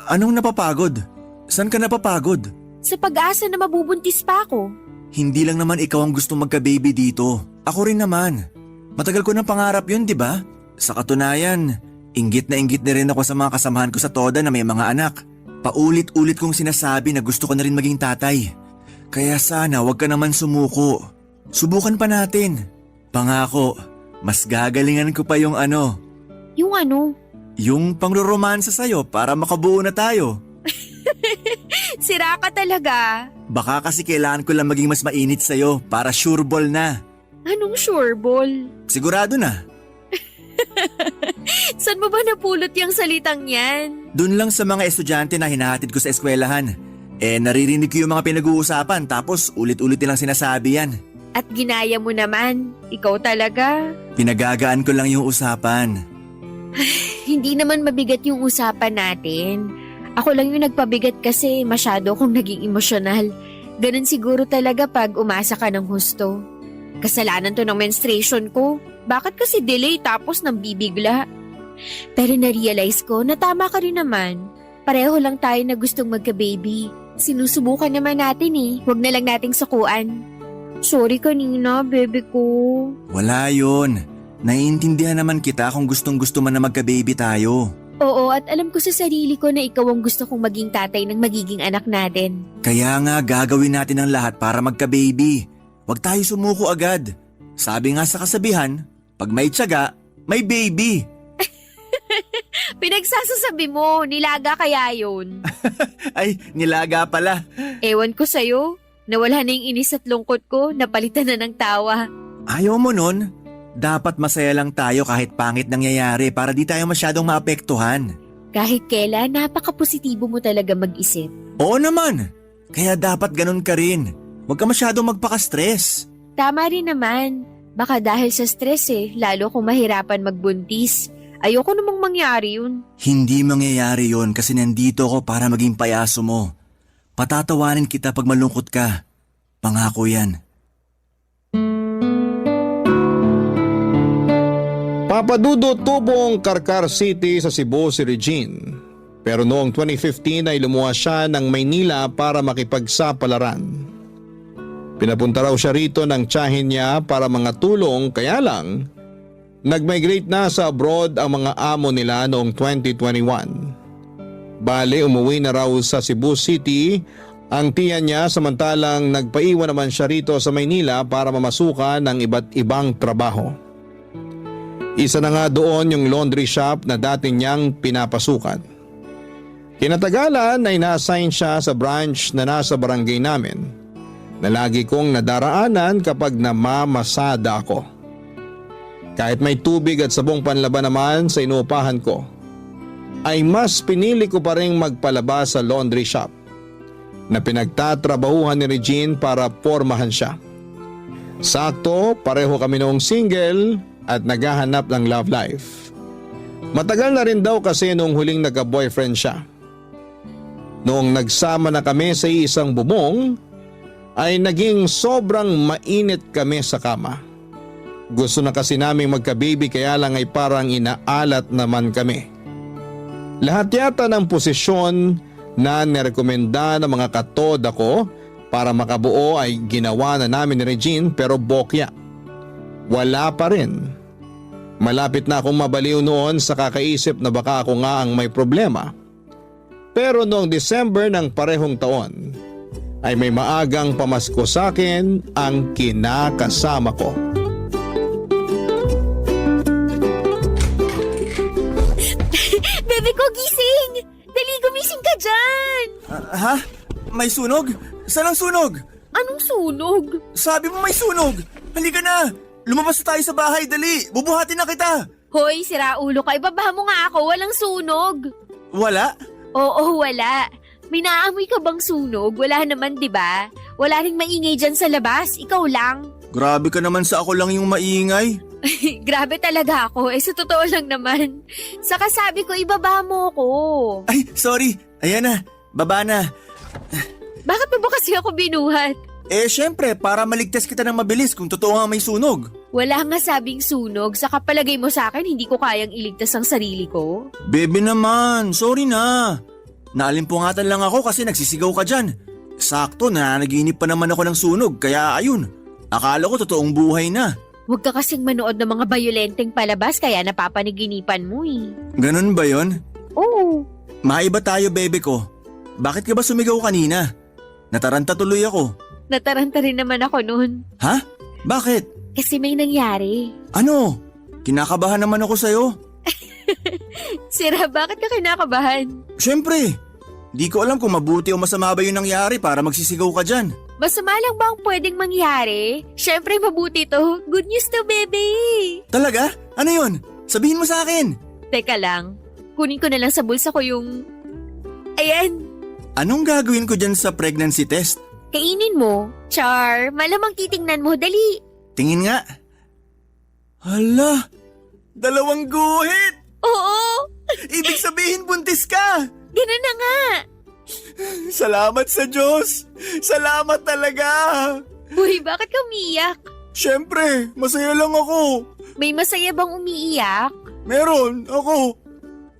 Anong napapagod? Saan ka napapagod? Sa pag-asa na mabubuntis pa ako. Hindi lang naman ikaw ang gusto magka-baby dito. Ako rin naman. Matagal ko ng pangarap yun, di ba? Sa katunayan, inggit na rin ako sa mga kasamahan ko sa Toda na may mga anak. Paulit-ulit kong sinasabi na gusto ko na rin maging tatay. Kaya sana wag ka naman sumuko. Subukan pa natin. Pangako, mas gagalingan ko pa yung ano. Yung ano? Yung pangroromansa sa'yo para makabuo na tayo. Sira ka talaga. Baka kasi kailangan ko lang maging mas mainit sa'yo para sure ball na. Anong sure ball? Sigurado na. Saan mo ba napulot yung salitang yan? Doon lang sa mga estudyante na hinahatid ko sa eskwelahan. Naririnig ko yung mga pinag-uusapan tapos ulit-ulit nilang sinasabi yan. At ginaya mo naman. Ikaw talaga. Pinagagaan ko lang yung usapan. Hindi naman mabigat yung usapan natin. Ako lang yung nagpabigat kasi masyado akong naging emosyonal. Ganun siguro talaga pag umasa ka ng husto. Kasalanan to ng menstruation ko. Bakit kasi delay tapos nang bibigla? Pero na-realize ko na tama ka rin naman. Pareho lang tayo na gustong magka-baby. Sinusubukan naman natin eh. Huwag na lang nating sukuan. Sorry kanina, bebe ko. Wala yun. Naiintindihan naman kita kung gustong gusto man na magka-baby tayo. Oo, at alam ko sa sarili ko na ikaw ang gusto kong maging tatay ng magiging anak natin. Kaya nga gagawin natin ang lahat para magka-baby. Huwag tayo sumuko agad. Sabi nga sa kasabihan, pag may tiyaga, may baby. Pinagsasasabi mo, nilaga kaya yun. Ay, nilaga pala. Ewan ko sa'yo, nawala na yung inis at lungkot ko, napalitan na ng tawa. Ayaw mo nun? Dapat masaya lang tayo kahit pangit nangyayari para di tayo masyadong maapektuhan. Kahit kailan, napaka-positibo mo talaga mag-isip. Oo naman. Kaya dapat ganun ka rin. Huwag ka masyadong magpaka-stress. Tama rin naman. Baka dahil sa stress lalo kong mahirapan magbuntis. Ayoko namang mangyari yun. Hindi mangyayari yon kasi nandito ako para maging payaso mo. Patatawanin kita pag malungkot ka. Pangako yan. Papadudot tubong Karkar City sa Cebu si Regine. Pero noong 2015 ay lumuwas siya ng Maynila para makipagsapalaran. Pinapunta raw siya rito ng tiyahin niya para mga tulong kaya lang nag-migrate na sa abroad ang mga amo nila noong 2021. Bale umuwi na raw sa Cebu City Ang tiya niya samantalang nagpaiwan naman siya rito sa Maynila para mamasukan ng iba't ibang trabaho. Isa na nga doon yung laundry shop na dati niyang pinapasukan. Kinatagalan ay na-assign siya sa branch na nasa barangay namin na lagi kong nadaraanan kapag namamasada ako. Kahit may tubig at sabong panlaban naman sa inuupahan ko, ay mas pinili ko pa rin magpalaba sa laundry shop na pinagtatrabahuhan ni Regine para pormahan siya. Sakto, pareho kami noong single at naghahanap ng love life. Matagal na rin daw kasi noong huling nagka-boyfriend siya. Noong nagsama na kami sa isang bubong, ay naging sobrang mainit kami sa kama. Gusto na kasi naming magka-baby kaya lang ay parang inaalat naman kami. Lahat yata ng posisyon na nirekomenda ng mga katoda ko para makabuo ay ginawa na namin ni Regine pero bokya. Wala pa rin. Malapit na akong mabaliw noon sa kakaisip na baka ako nga ang may problema. Pero noong December ng parehong taon ay may maagang pamasko sa akin ang kinakasama ko. Bebe ko, gising! Dali, gumising ka dyan! Ha? May sunog? Saan ang sunog? Anong sunog? Sabi mo may sunog! Halika na! Lumabas na tayo sa bahay, dali! Bubuhatin na kita! Hoy, sira ulo ka. Ibaba mo nga ako. Walang sunog. Wala? Oo, wala. May naamoy ka bang sunog? Wala naman, di ba? Wala ring maingay dyan sa labas. Ikaw lang. Grabe ka naman sa ako lang yung maingay. Grabe talaga ako. Sa totoo lang naman. Saka sabi ko, ibaba mo ko. Ay, sorry. Ayan na. Baba na. Bakit mo ba kasi ako binuhat? Syempre, para maligtas kita ng mabilis kung totoo nga may sunog. Wala nga sabing sunog. Saka palagay mo sa akin, hindi ko kayang iligtas ang sarili ko. Bebe naman, sorry na. Naalimpungatan lang ako kasi nagsisigaw ka dyan. Sakto, nananaginip pa naman ako ng sunog, kaya ayun. Akala ko totoong buhay na. Huwag ka kasing manood ng mga bayolenteng palabas kaya napapaniginipan mo eh. Ganun ba yon? Oo. Maiba tayo, bebe ko. Bakit ka ba sumigaw kanina? Nataranta tuloy ako. Nataranta rin naman ako noon. Ha? Bakit? Kasi may nangyari. Ano? Kinakabahan naman ako sa'yo. Sira, bakit ka kinakabahan? Siyempre. Di ko alam kung mabuti o masama ba yung nangyari para magsisigaw ka dyan. Masama lang ba ang pwedeng mangyari? Siyempre mabuti to. Good news to, baby! Talaga? Ano yun? Sabihin mo sa akin. Teka lang. Kunin ko na lang sa bulsa ko yung... Ayan. Anong gagawin ko dyan sa pregnancy test? Kainin mo. Char, malamang titingnan mo. Dali. Tingin nga. Hala, 2 guhit! Oo. Ibig sabihin buntis ka! Ganun na nga. Salamat sa Diyos! Salamat talaga! Uy, bakit ka umiiyak? Siyempre, masaya lang ako. May masaya bang umiiyak? Meron, ako.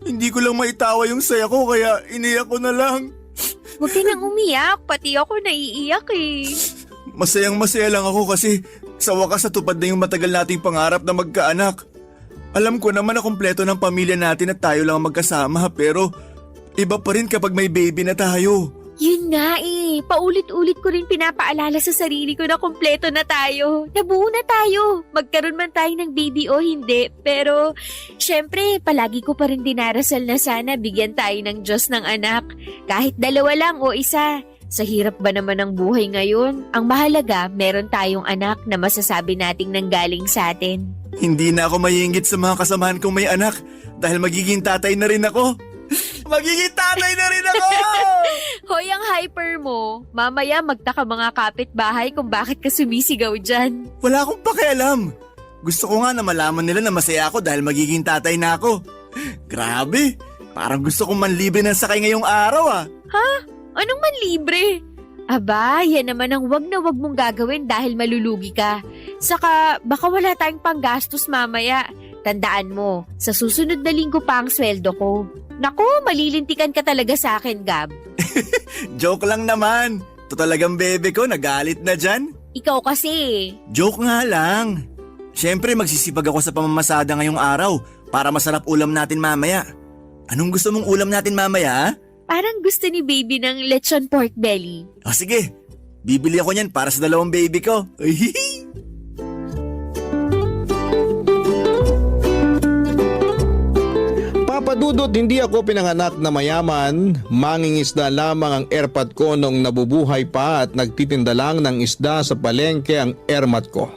Hindi ko lang maitawa yung saya ko kaya iniyak ko na lang. Huwag ka nang umiyak. Pati ako naiiyak eh. Masayang masaya lang ako kasi sa wakas natupad na yung matagal nating pangarap na magkaanak. Alam ko naman na kumpleto ng pamilya natin at tayo lang ang magkasama pero iba pa rin kapag may baby na tayo. Yun nga eh. Paulit-ulit ko rin pinapaalala sa sarili ko na kumpleto na tayo. Nabuo na tayo. Magkaroon man tayo ng baby o hindi. Pero, syempre, palagi ko pa rin dinarasal na sana bigyan tayo ng Diyos ng anak. Kahit 2 lang o 1. Sa hirap ba naman ng buhay ngayon? Ang mahalaga, meron tayong anak na masasabi nating nanggaling sa atin. Hindi na ako maiinggit sa mga kasamahan kong may anak dahil magiging tatay na rin ako. Magiging tatay na rin ako! Hoy, ang hyper mo. Mamaya magtaka mga kapitbahay kung bakit ka sumisigaw dyan. Wala akong pakialam. Gusto ko nga na malaman nila na masaya ako dahil magiging tatay na ako. Grabe, parang gusto kong manlibre ng sakay ngayong araw ah. Ha? Anong manlibre? Aba, yan naman ang wag na wag mong gagawin dahil malulugi ka. Saka baka wala tayong panggastos mamaya. Tandaan mo, sa susunod na linggo pa ang sweldo ko. Naku, malilintikan ka talaga sa akin, Gab. Joke lang naman. To talagang bebe ko, nagalit na dyan. Ikaw kasi. Joke nga lang. Siyempre magsisipag ako sa pamamasada ngayong araw para masarap ulam natin mamaya. Anong gusto mong ulam natin mamaya? Parang gusto ni baby ng lechon pork belly. O sige, bibili ako niyan para sa dalawang baby ko. Papa Dudut, hindi ako pinanganak na mayaman. Mangingisda lamang ang airpot ko nung nabubuhay pa at nagtitinda lang ng isda sa palengke ang airmat ko.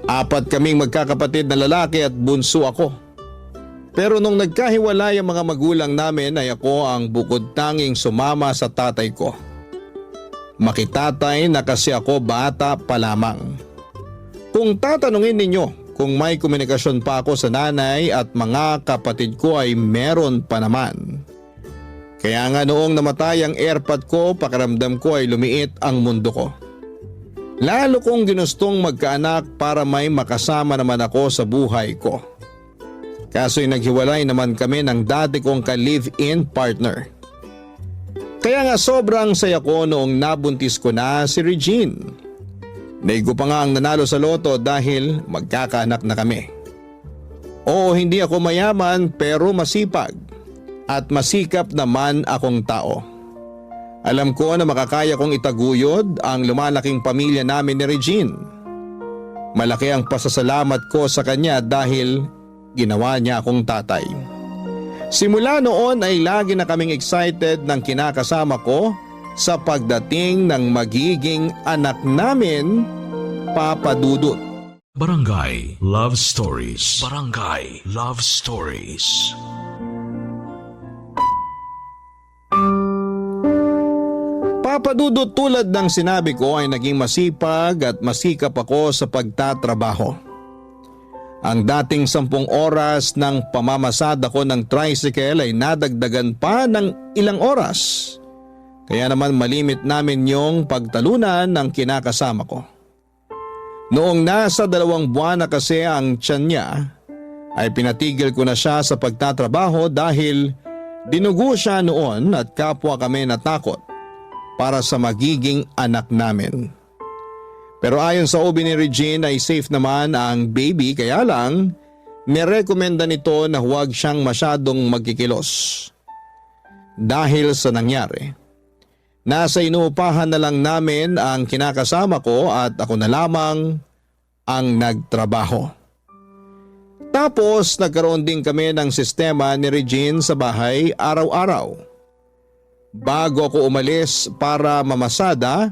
4 kaming magkakapatid na lalaki at bunso ako. Pero nung nagkahiwalay ang mga magulang namin ay ako ang bukod tanging sumama sa tatay ko. Makitatay na kasi ako bata pa lamang. Kung tatanungin ninyo kung may komunikasyon pa ako sa nanay at mga kapatid ko ay meron pa naman. Kaya nga noong namatay ang airpod ko, pakiramdam ko ay lumiit ang mundo ko. Lalo kong ginustong magkaanak para may makasama naman ako sa buhay ko. Kaso'y naghiwalay naman kami ng dati kong ka-live-in partner. Kaya nga sobrang saya ko noong nabuntis ko na si Regine. Naigo pa nga ang nanalo sa loto dahil magkakaanak na kami. Oo, hindi ako mayaman pero masipag at masikap naman akong tao. Alam ko na makakaya kong itaguyod ang lumalaking pamilya namin ni Regine. Malaki ang pasasalamat ko sa kanya dahil ginawa niya akong tatay. Simula noon ay lagi na kaming excited ng kinakasama ko sa pagdating ng magiging anak namin, Papa Dudut. Barangay Love Stories. Barangay Love Stories. Papa Dudut, tulad ng sinabi ko ay naging masipag at masikap ako sa pagtatrabaho. Ang dating 10 oras ng pamamasada ko ng tricycle ay nadagdagan pa ng ilang oras. Kaya naman malimit namin yung pagtalunan ng kinakasama ko. Noong nasa 2 buwan na kasi ang tiyan niya, ay pinatigil ko na siya sa pagtatrabaho dahil dinugo siya noon at kapwa kami natakot para sa magiging anak namin. Pero ayon sa OB ni Regine ay safe naman ang baby, kaya lang nirekomenda nito na huwag siyang masyadong magkikilos. Dahil sa nangyari, nasa inuupahan na lang namin ang kinakasama ko at ako na lamang ang nagtrabaho. Tapos nagkaroon din kami ng sistema ni Regine sa bahay araw-araw. Bago ako umalis para mamasada,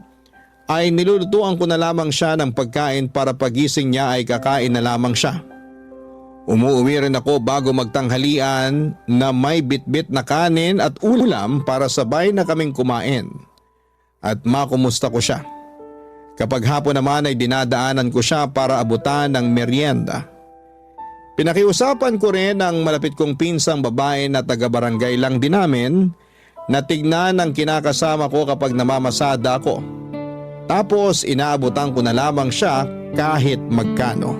ay nilulutuan ko na lamang siya ng pagkain para pagising niya ay kakain na lamang siya. Umuwi rin ako bago magtanghalian na may bitbit na kanin at ulam para sabay na kaming kumain. At makumusta ko siya. Kapag hapon naman ay dinadaanan ko siya para abutan ng merienda. Pinakiusapan ko rin ang malapit kong pinsang babae na taga-barangay lang din namin na tignan ang kinakasama ko kapag namamasada ako. Tapos inaabutan ko na lamang siya kahit magkano.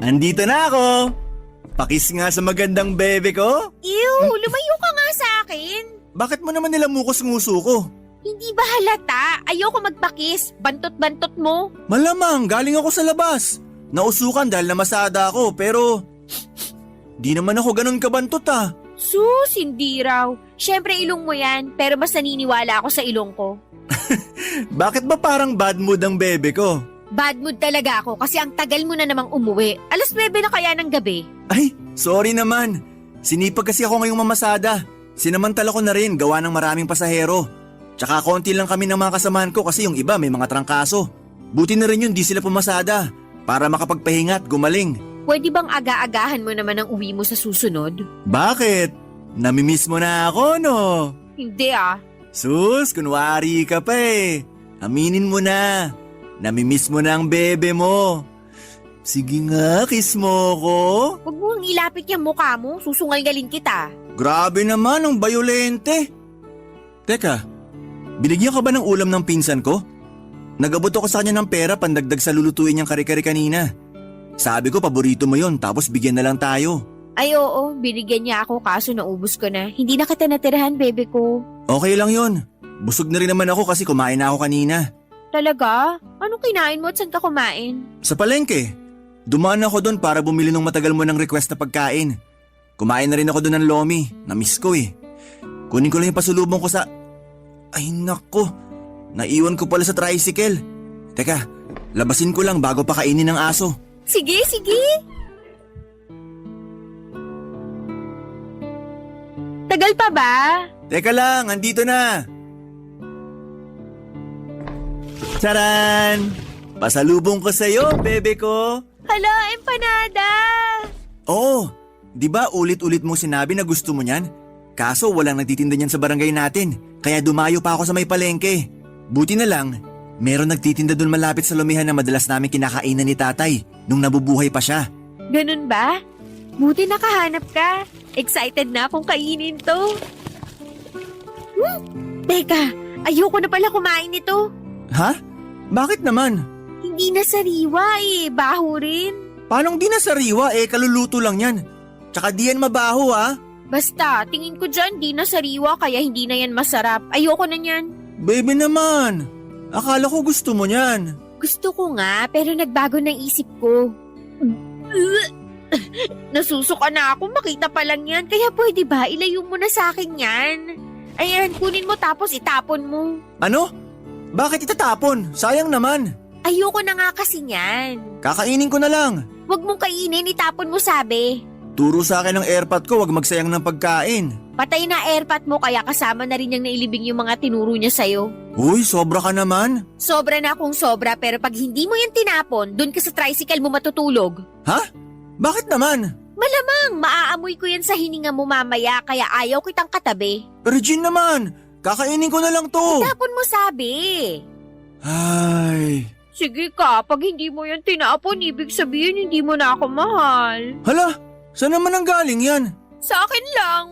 Andito na ako! Pakis nga sa magandang bebe ko. Ew, lumayo ka nga sa akin. Bakit mo naman nilamukos nguso ko? Hindi ba halata? Ayoko magpakis. Bantot-bantot mo. Malamang, galing ako sa labas. Nausukan dahil namasada ako pero di naman ako ganun kabantot ah. Sus, hindi raw. Siyempre ilong mo yan, pero mas naniniwala ako sa ilong ko. Bakit ba parang bad mood ang bebe ko? Bad mood talaga ako kasi ang tagal mo na namang umuwi. 9:00 na kaya ng gabi. Ay, sorry naman. Sinipag kasi ako ngayong mamasada. Sinamantala ko na rin gawa ng maraming pasahero. Tsaka konti lang kami ng mga kasamahan ko kasi yung iba may mga trangkaso. Buti na rin yun di sila pumasada para makapagpahinga at gumaling. Pwede bang aga-agahan mo naman ang uwi mo sa susunod? Bakit? Namimiss mo na ako no? Hindi ah. Sus, kunwari ka pa eh. Aminin mo na. Namimiss mo na ang bebe mo. Sige nga, kiss mo ko. Huwag mo ilapit yung mukha mo, susungal-galin kita. Grabe naman ang bayolente. Teka, binigyan ka ba ng ulam ng pinsan ko? Nagabot ako sa kanya ng pera pandagdag sa lulutuin niyang kare-kare kanina. Sabi ko paborito mo yon tapos bigyan na lang tayo. Ay oo, binigyan niya ako kaso naubos ko na. Hindi na kita natirahan, bebe ko. Okay lang yon. Busog na rin naman ako kasi kumain na ako kanina. Talaga? Anong kinain mo at saan ka kumain? Sa palengke. Dumaan ako doon para bumili ng matagal mo ng request na pagkain. Kumain na rin ako doon ng lomi. Na-miss ko eh. Kunin ko lang yung pasulubong ko sa... Ay nako, naiwan ko pala sa tricycle. Teka, labasin ko lang bago pa kainin ng aso. Sige, sige. Tagal pa ba? Teka lang, andito na. Charan! Pasalubong ko sa'yo, bebe ko. Hala, empanada! Oo, di ba ulit-ulit mo sinabi na gusto mo niyan? Kaso walang nagtitinda niyan sa barangay natin, kaya dumayo pa ako sa may palengke. Buti na lang, meron nagtitinda doon malapit sa lumihan na madalas namin kinakainan ni tatay nung nabubuhay pa siya. Ganun ba? Buti nakahanap ka. Excited na akong kainin to. Teka, ayoko na pala kumain nito. Ha? Bakit naman? Hindi na sariwa eh, baho rin. Paanong di na sariwa kaluluto lang yan? Tsaka di yan mabaho ha? Basta, tingin ko dyan, di na sariwa kaya hindi na yan masarap. Ayoko na yan. Baby naman, akala ko gusto mo niyan. Gusto ko nga, pero nagbago ng isip ko. Nasusuka na ako, makita pa lang yan. Kaya pwede ba, ilayo mo na sa akin yan? Ayan, kunin mo tapos itapon mo. Ano? Bakit itatapon? Sayang naman. Ayoko na nga kasi yan. Kakainin ko na lang. Huwag mong kainin, itapon mo sabi. Turo sa akin ng airpot ko, wag magsayang ng pagkain. Patay na airpot mo kaya kasama na rin niyang nailibing yung mga tinuro niya sa'yo. Uy, sobra ka naman. Sobra na akong sobra pero pag hindi mo yan tinapon, dun ka sa tricycle mo matutulog. Ha? Bakit naman? Malamang maaamoy ko yan sa hininga mo mamaya kaya ayaw kitang katabi. Regine naman, kakainin ko na lang to. Tapon mo sabi. Ay. Sige ka, pag hindi mo yan tinapon, ibig sabihin hindi mo na ako mahal. Hala, saan naman ang galing yan? Sa akin lang.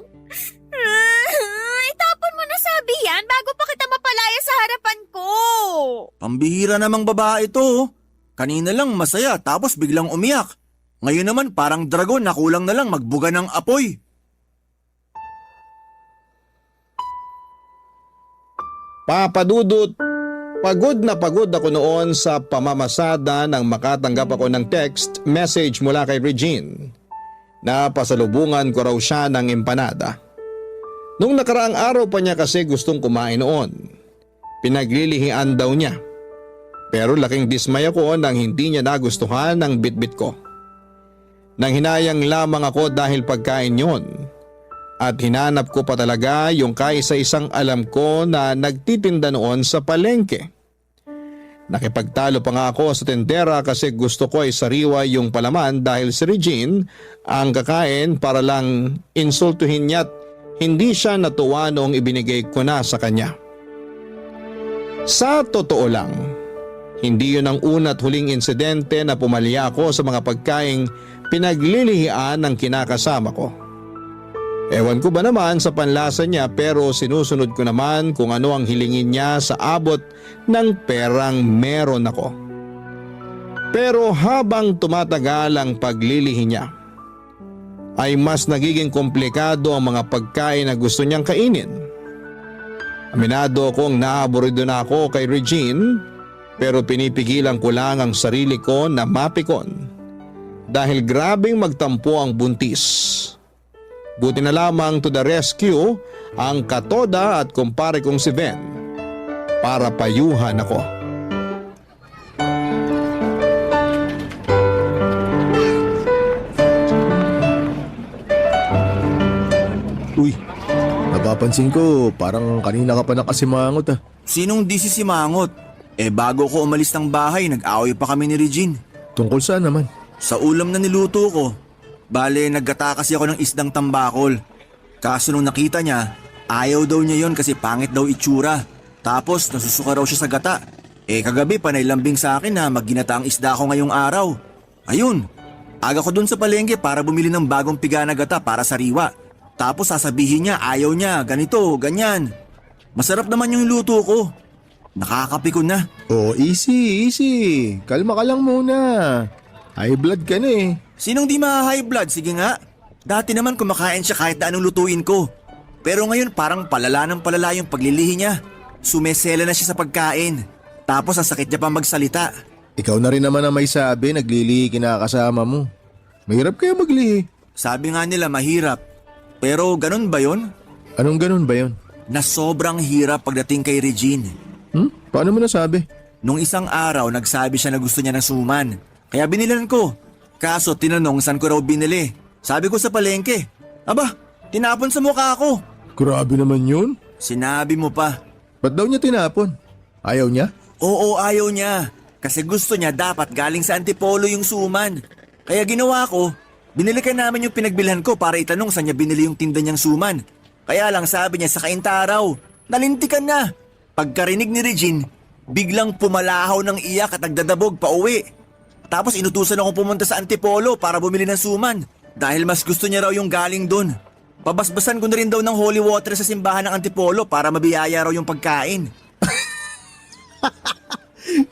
Itapon mo na sabi yan bago pa kita mapalaya sa harapan ko. Pambihira namang babae to. Kanina lang masaya tapos biglang umiyak. Ngayon naman parang dragon na kulang na lang magbuga ng apoy. Papadudot, pagod na pagod ako noon sa pamamasada nang makatanggap ako ng text message mula kay Regine. Napasalubungan ko raw siya ng empanada. Nung nakaraang araw pa niya kasi gustong kumain noon. Pinaglilihian daw niya. Pero laking dismay ako nang hindi niya nagustuhan ang bitbit ko. Nang hinayang lamang ako dahil pagkain yon. At hinanap ko pa talaga yung kaisa-isang alam ko na nagtitinda noon sa palengke. Nakipagtalo pa nga ako sa tendera kasi gusto ko ay sariwa yung palaman dahil si Regine ang kakain para lang insultuhin niya at hindi siya natuwa noong ibinigay ko na sa kanya. Sa totoo lang, hindi yun ang una't huling insidente na pumalya ako sa mga pagkaing pinaglilihian ng kinakasama ko. Ewan ko ba naman sa panlasa niya pero sinusunod ko naman kung ano ang hilingin niya sa abot ng perang meron ako. Pero habang tumatagal ang paglilihi niya, ay mas nagiging komplikado ang mga pagkain na gusto niyang kainin. Aminado akong naaburido na ako kay Regine pero pinipigilan ko lang ang sarili ko na mapikon dahil grabing magtampo ang buntis. Buti na lamang to the rescue ang katoda at kumpare kong si Ben para payuhan ako. Uy, napapansin ko parang kanina ka pa nakasimangot ah. Sinong di si Simangot? Bago ko umalis ng bahay, nag-away pa kami ni Regine. Tungkol saan naman? Sa ulam na niluto ko. Bale, naggata kasi ako ng isdang tambakol. Kaso nung nakita niya, ayaw daw niya yon kasi pangit daw itsura. Tapos nasusuka raw siya sa gata. Kagabi panay lambing sa akin na magginata ang isda ko ngayong araw. Ayun, aga ko dun sa palengke para bumili ng bagong piga na gata para sariwa. Tapos sasabihin niya ayaw niya, ganito, ganyan. Masarap naman yung luto ko. Nakakapikon na. Oh, easy. Kalma ka lang muna. High blood ka na eh. Sinong di ma-high blood? Sige nga. Dati naman kumakain siya kahit na anong lutuin ko. Pero ngayon parang palala ng palala yung paglilihi niya. Sumesela na siya sa pagkain. Tapos ang sakit niya pa magsalita. Ikaw na rin naman ang may sabi, naglilihi kinakasama mo. Mahirap kaya maglihi. Sabi nga nila mahirap. Pero ganun ba yon? Anong ganun ba yun? Na sobrang hirap pagdating kay Regine. Paano mo nasabi? Nung isang araw, nagsabi siya na gusto niya ng suman. Kaya binilan ko. Kaso tinanong saan ko raw binili. Sabi ko sa palengke. Aba, tinapon sa mukha ko. Grabe naman yun. Sinabi mo pa. Ba't daw niya tinapon? Ayaw niya? Oo, ayaw niya. Kasi gusto niya dapat galing sa Antipolo yung suman. Kaya ginawa ko, binili ka namin yung pinagbilhan ko para itanong saan niya binili yung tinda niyang suman. Kaya lang sabi niya sa kaintaraw, nalintikan na. Pagkarinig ni Regine, biglang pumalahaw ng iyak at nagdadabog pa uwi. Tapos inutusan ako pumunta sa Antipolo para bumili ng suman. Dahil mas gusto niya raw yung galing dun. Pabasbasan ko na rin daw ng holy water sa simbahan ng Antipolo para mabiyaya raw yung pagkain.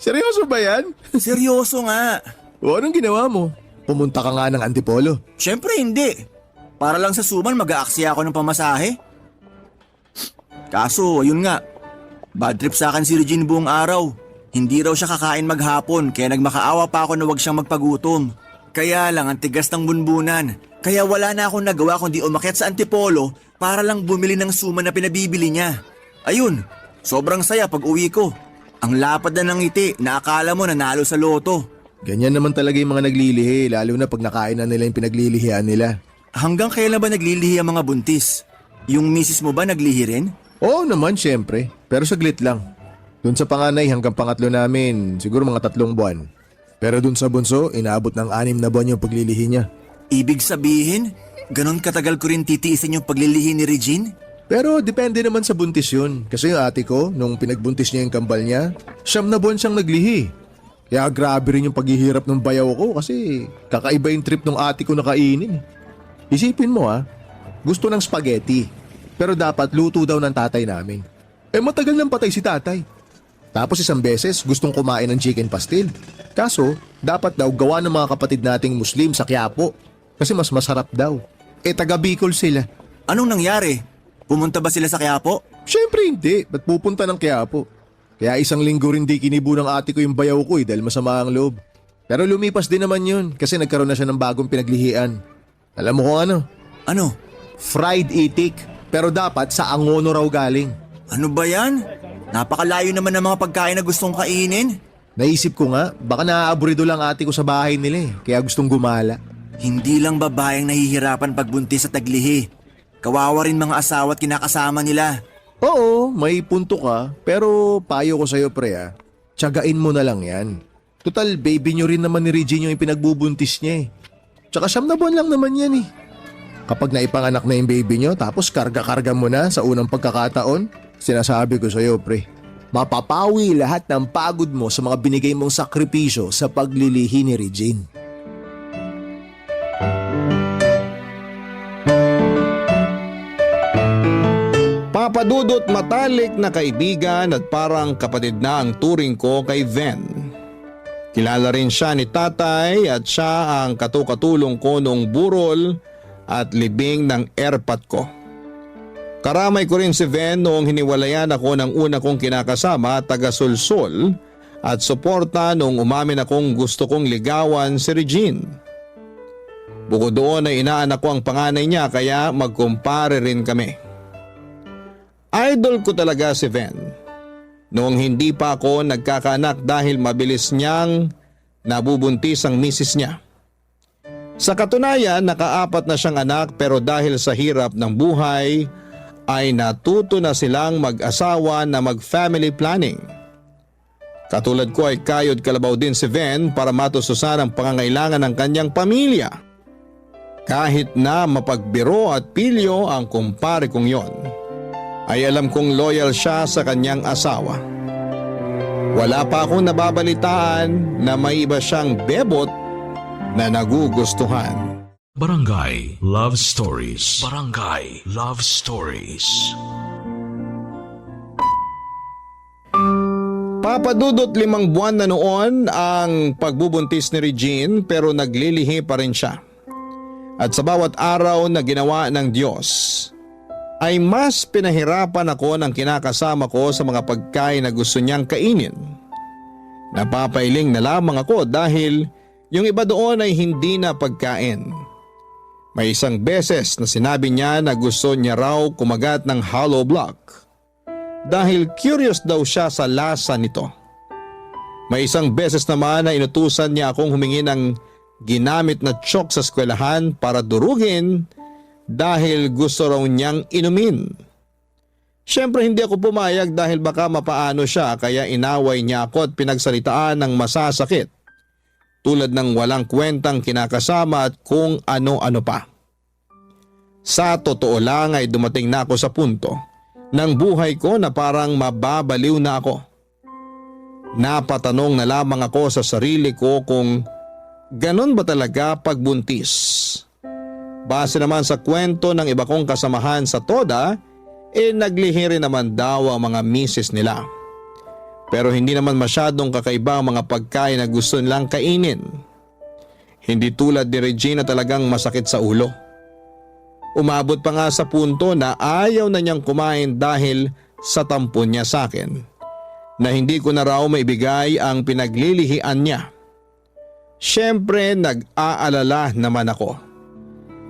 Seryoso ba yan? Seryoso nga. O anong ginawa mo? Pumunta ka nga ng Antipolo. Siyempre hindi. Para lang sa suman mag-aaksaya ako ng pamasahe. Kaso, ayun nga. Bad trip sa akin si Regine buong araw. Hindi raw siya kakain maghapon kaya nagmakaawa pa ako na wag siyang magpagutom. Kaya lang ang tigas ng bunbunan. Kaya wala na akong nagawa kundi umakyat sa Antipolo para lang bumili ng suman na pinabibili niya. Ayun, sobrang saya pag uwi ko. Ang lapad na ng ngiti na akala mo nanalo sa loto. Ganyan naman talaga yung mga naglilihi, lalo na pag nakain na nila yung pinaglilihian nila. Hanggang kailan ba naglilihi ang mga buntis? Yung misis mo ba naglihi rin? Oo naman, syempre. Pero saglit lang. Doon sa panganay hanggang pangatlo namin, siguro mga 3 buwan. Pero doon sa bunso, inaabot ng 6 na buwan yung paglilihi niya. Ibig sabihin, ganon katagal ko rin titiisin yung paglilihi ni Regine? Pero depende naman sa buntis yun. Kasi yung ate ko, nung pinagbuntis niya yung kambal niya, 9 na buwan siyang naglihi. Kaya grabe rin yung paghihirap ng bayaw ko kasi kakaiba yung trip ng ate ko na kainin. Isipin mo gusto ng spaghetti. Pero dapat luto daw ng tatay namin. Matagal nang patay si tatay. Tapos isang beses gustong kumain ng chicken pastil. Kaso, dapat daw gawa ng mga kapatid nating Muslim sa Quiapo. Kasi mas masarap daw. Taga Bicol sila. Anong nangyari? Pumunta ba sila sa Quiapo? Siyempre hindi. Ba't pupunta ng Quiapo? Kaya 1 linggo rin di kinibo ng ate ko yung bayaw ko dahil masama ang loob. Pero lumipas din naman yun kasi nagkaroon na siya ng bagong pinaglihian. Alam mo kung ano? Ano? Fried itik. Pero dapat sa Angono raw galing. Ano ba yan? Napakalayo naman ng mga pagkain na gustong kainin. Naisip ko nga, baka naaaburido lang ate ko sa bahay nila kaya gustong gumala. Hindi lang babaeng nahihirapan pagbuntis at naglihi. Kawawa rin mga asawa at kinakasama nila. Oo, may punto ka, pero payo ko sa'yo pre tiyagain mo na lang yan. Total baby nyo rin naman ni Regine yung ipinagbubuntis niya Tsaka 9 na buwan lang naman yan Kapag naipanganak na yung baby nyo tapos karga-karga mo na sa unang pagkakataon, sinasabi ko sa'yo pre, mapapawi lahat ng pagod mo sa mga binigay mong sakripisyo sa paglilihi ni Regine. Papadudot matalik na kaibigan at parang kapatid na ang turing ko kay Ven. Kilala rin siya ni tatay at siya ang katukatulong ko nung burol at libing ng airpat ko. Karamay ko rin si Ven noong hiniwalayan ako ng una kong kinakasama, taga-Sulsul, at suporta noong umamin akong gusto kong ligawan si Regine. Bukod doon ay inaanak ko ang panganay niya kaya magkumpare rin kami. Idol ko talaga si Ven. Noong hindi pa ako nagkakaanak dahil mabilis niyang nabubuntis ang misis niya. Sa katunayan, naka-4 na siyang anak pero dahil sa hirap ng buhay ay natuto na silang mag-asawa na mag-family planning. Katulad ko ay kayod kalabaw din si Ven para matustusan ang pangangailangan ng kanyang pamilya. Kahit na mapagbiro at pilyo ang kumpare kong yon, ay alam kong loyal siya sa kanyang asawa. Wala pa akong nababalitaan na may iba siyang bebot na nagugustuhan. Barangay Love Stories. Barangay Love Stories. Papadudot 5 buwan na noon ang pagbubuntis ni Regine pero naglilihi pa rin siya. At sa bawat araw na ginawa ng Diyos, ay mas pinahirapan ako ng kinakasama ko sa mga pagkain na gusto niyang kainin. Napapailing na lamang ako dahil yung iba doon ay hindi na pagkain. May isang beses na sinabi niya na gusto niya raw kumagat ng hollow block dahil curious daw siya sa lasa nito. May isang beses naman na inutusan niya akong humingi ng ginamit na chalk sa eskwelahan para durugin dahil gusto raw niyang inumin. Siyempre hindi ako pumayag dahil baka mapaano siya kaya inaway niya ako at pinagsalitaan ng masasakit tulad ng walang kwentang kinakasama at kung ano-ano pa. Sa totoo lang ay dumating na ako sa punto ng buhay ko na parang mababaliw na ako. Napatanong na lamang ako sa sarili ko kung ganon ba talaga pagbuntis. Base naman sa kwento ng iba kong kasamahan sa Toda, naglihi rin naman daw ang mga misis nila. Pero hindi naman masyadong kakaiba ang mga pagkain na gusto nilang kainin. Hindi tulad ni Regina talagang masakit sa ulo. Umabot pa nga sa punto na ayaw na niyang kumain dahil sa tampon niya sa akin, na hindi ko na raw maibigay ang pinaglilihian niya. Siyempre nag-aalala naman ako.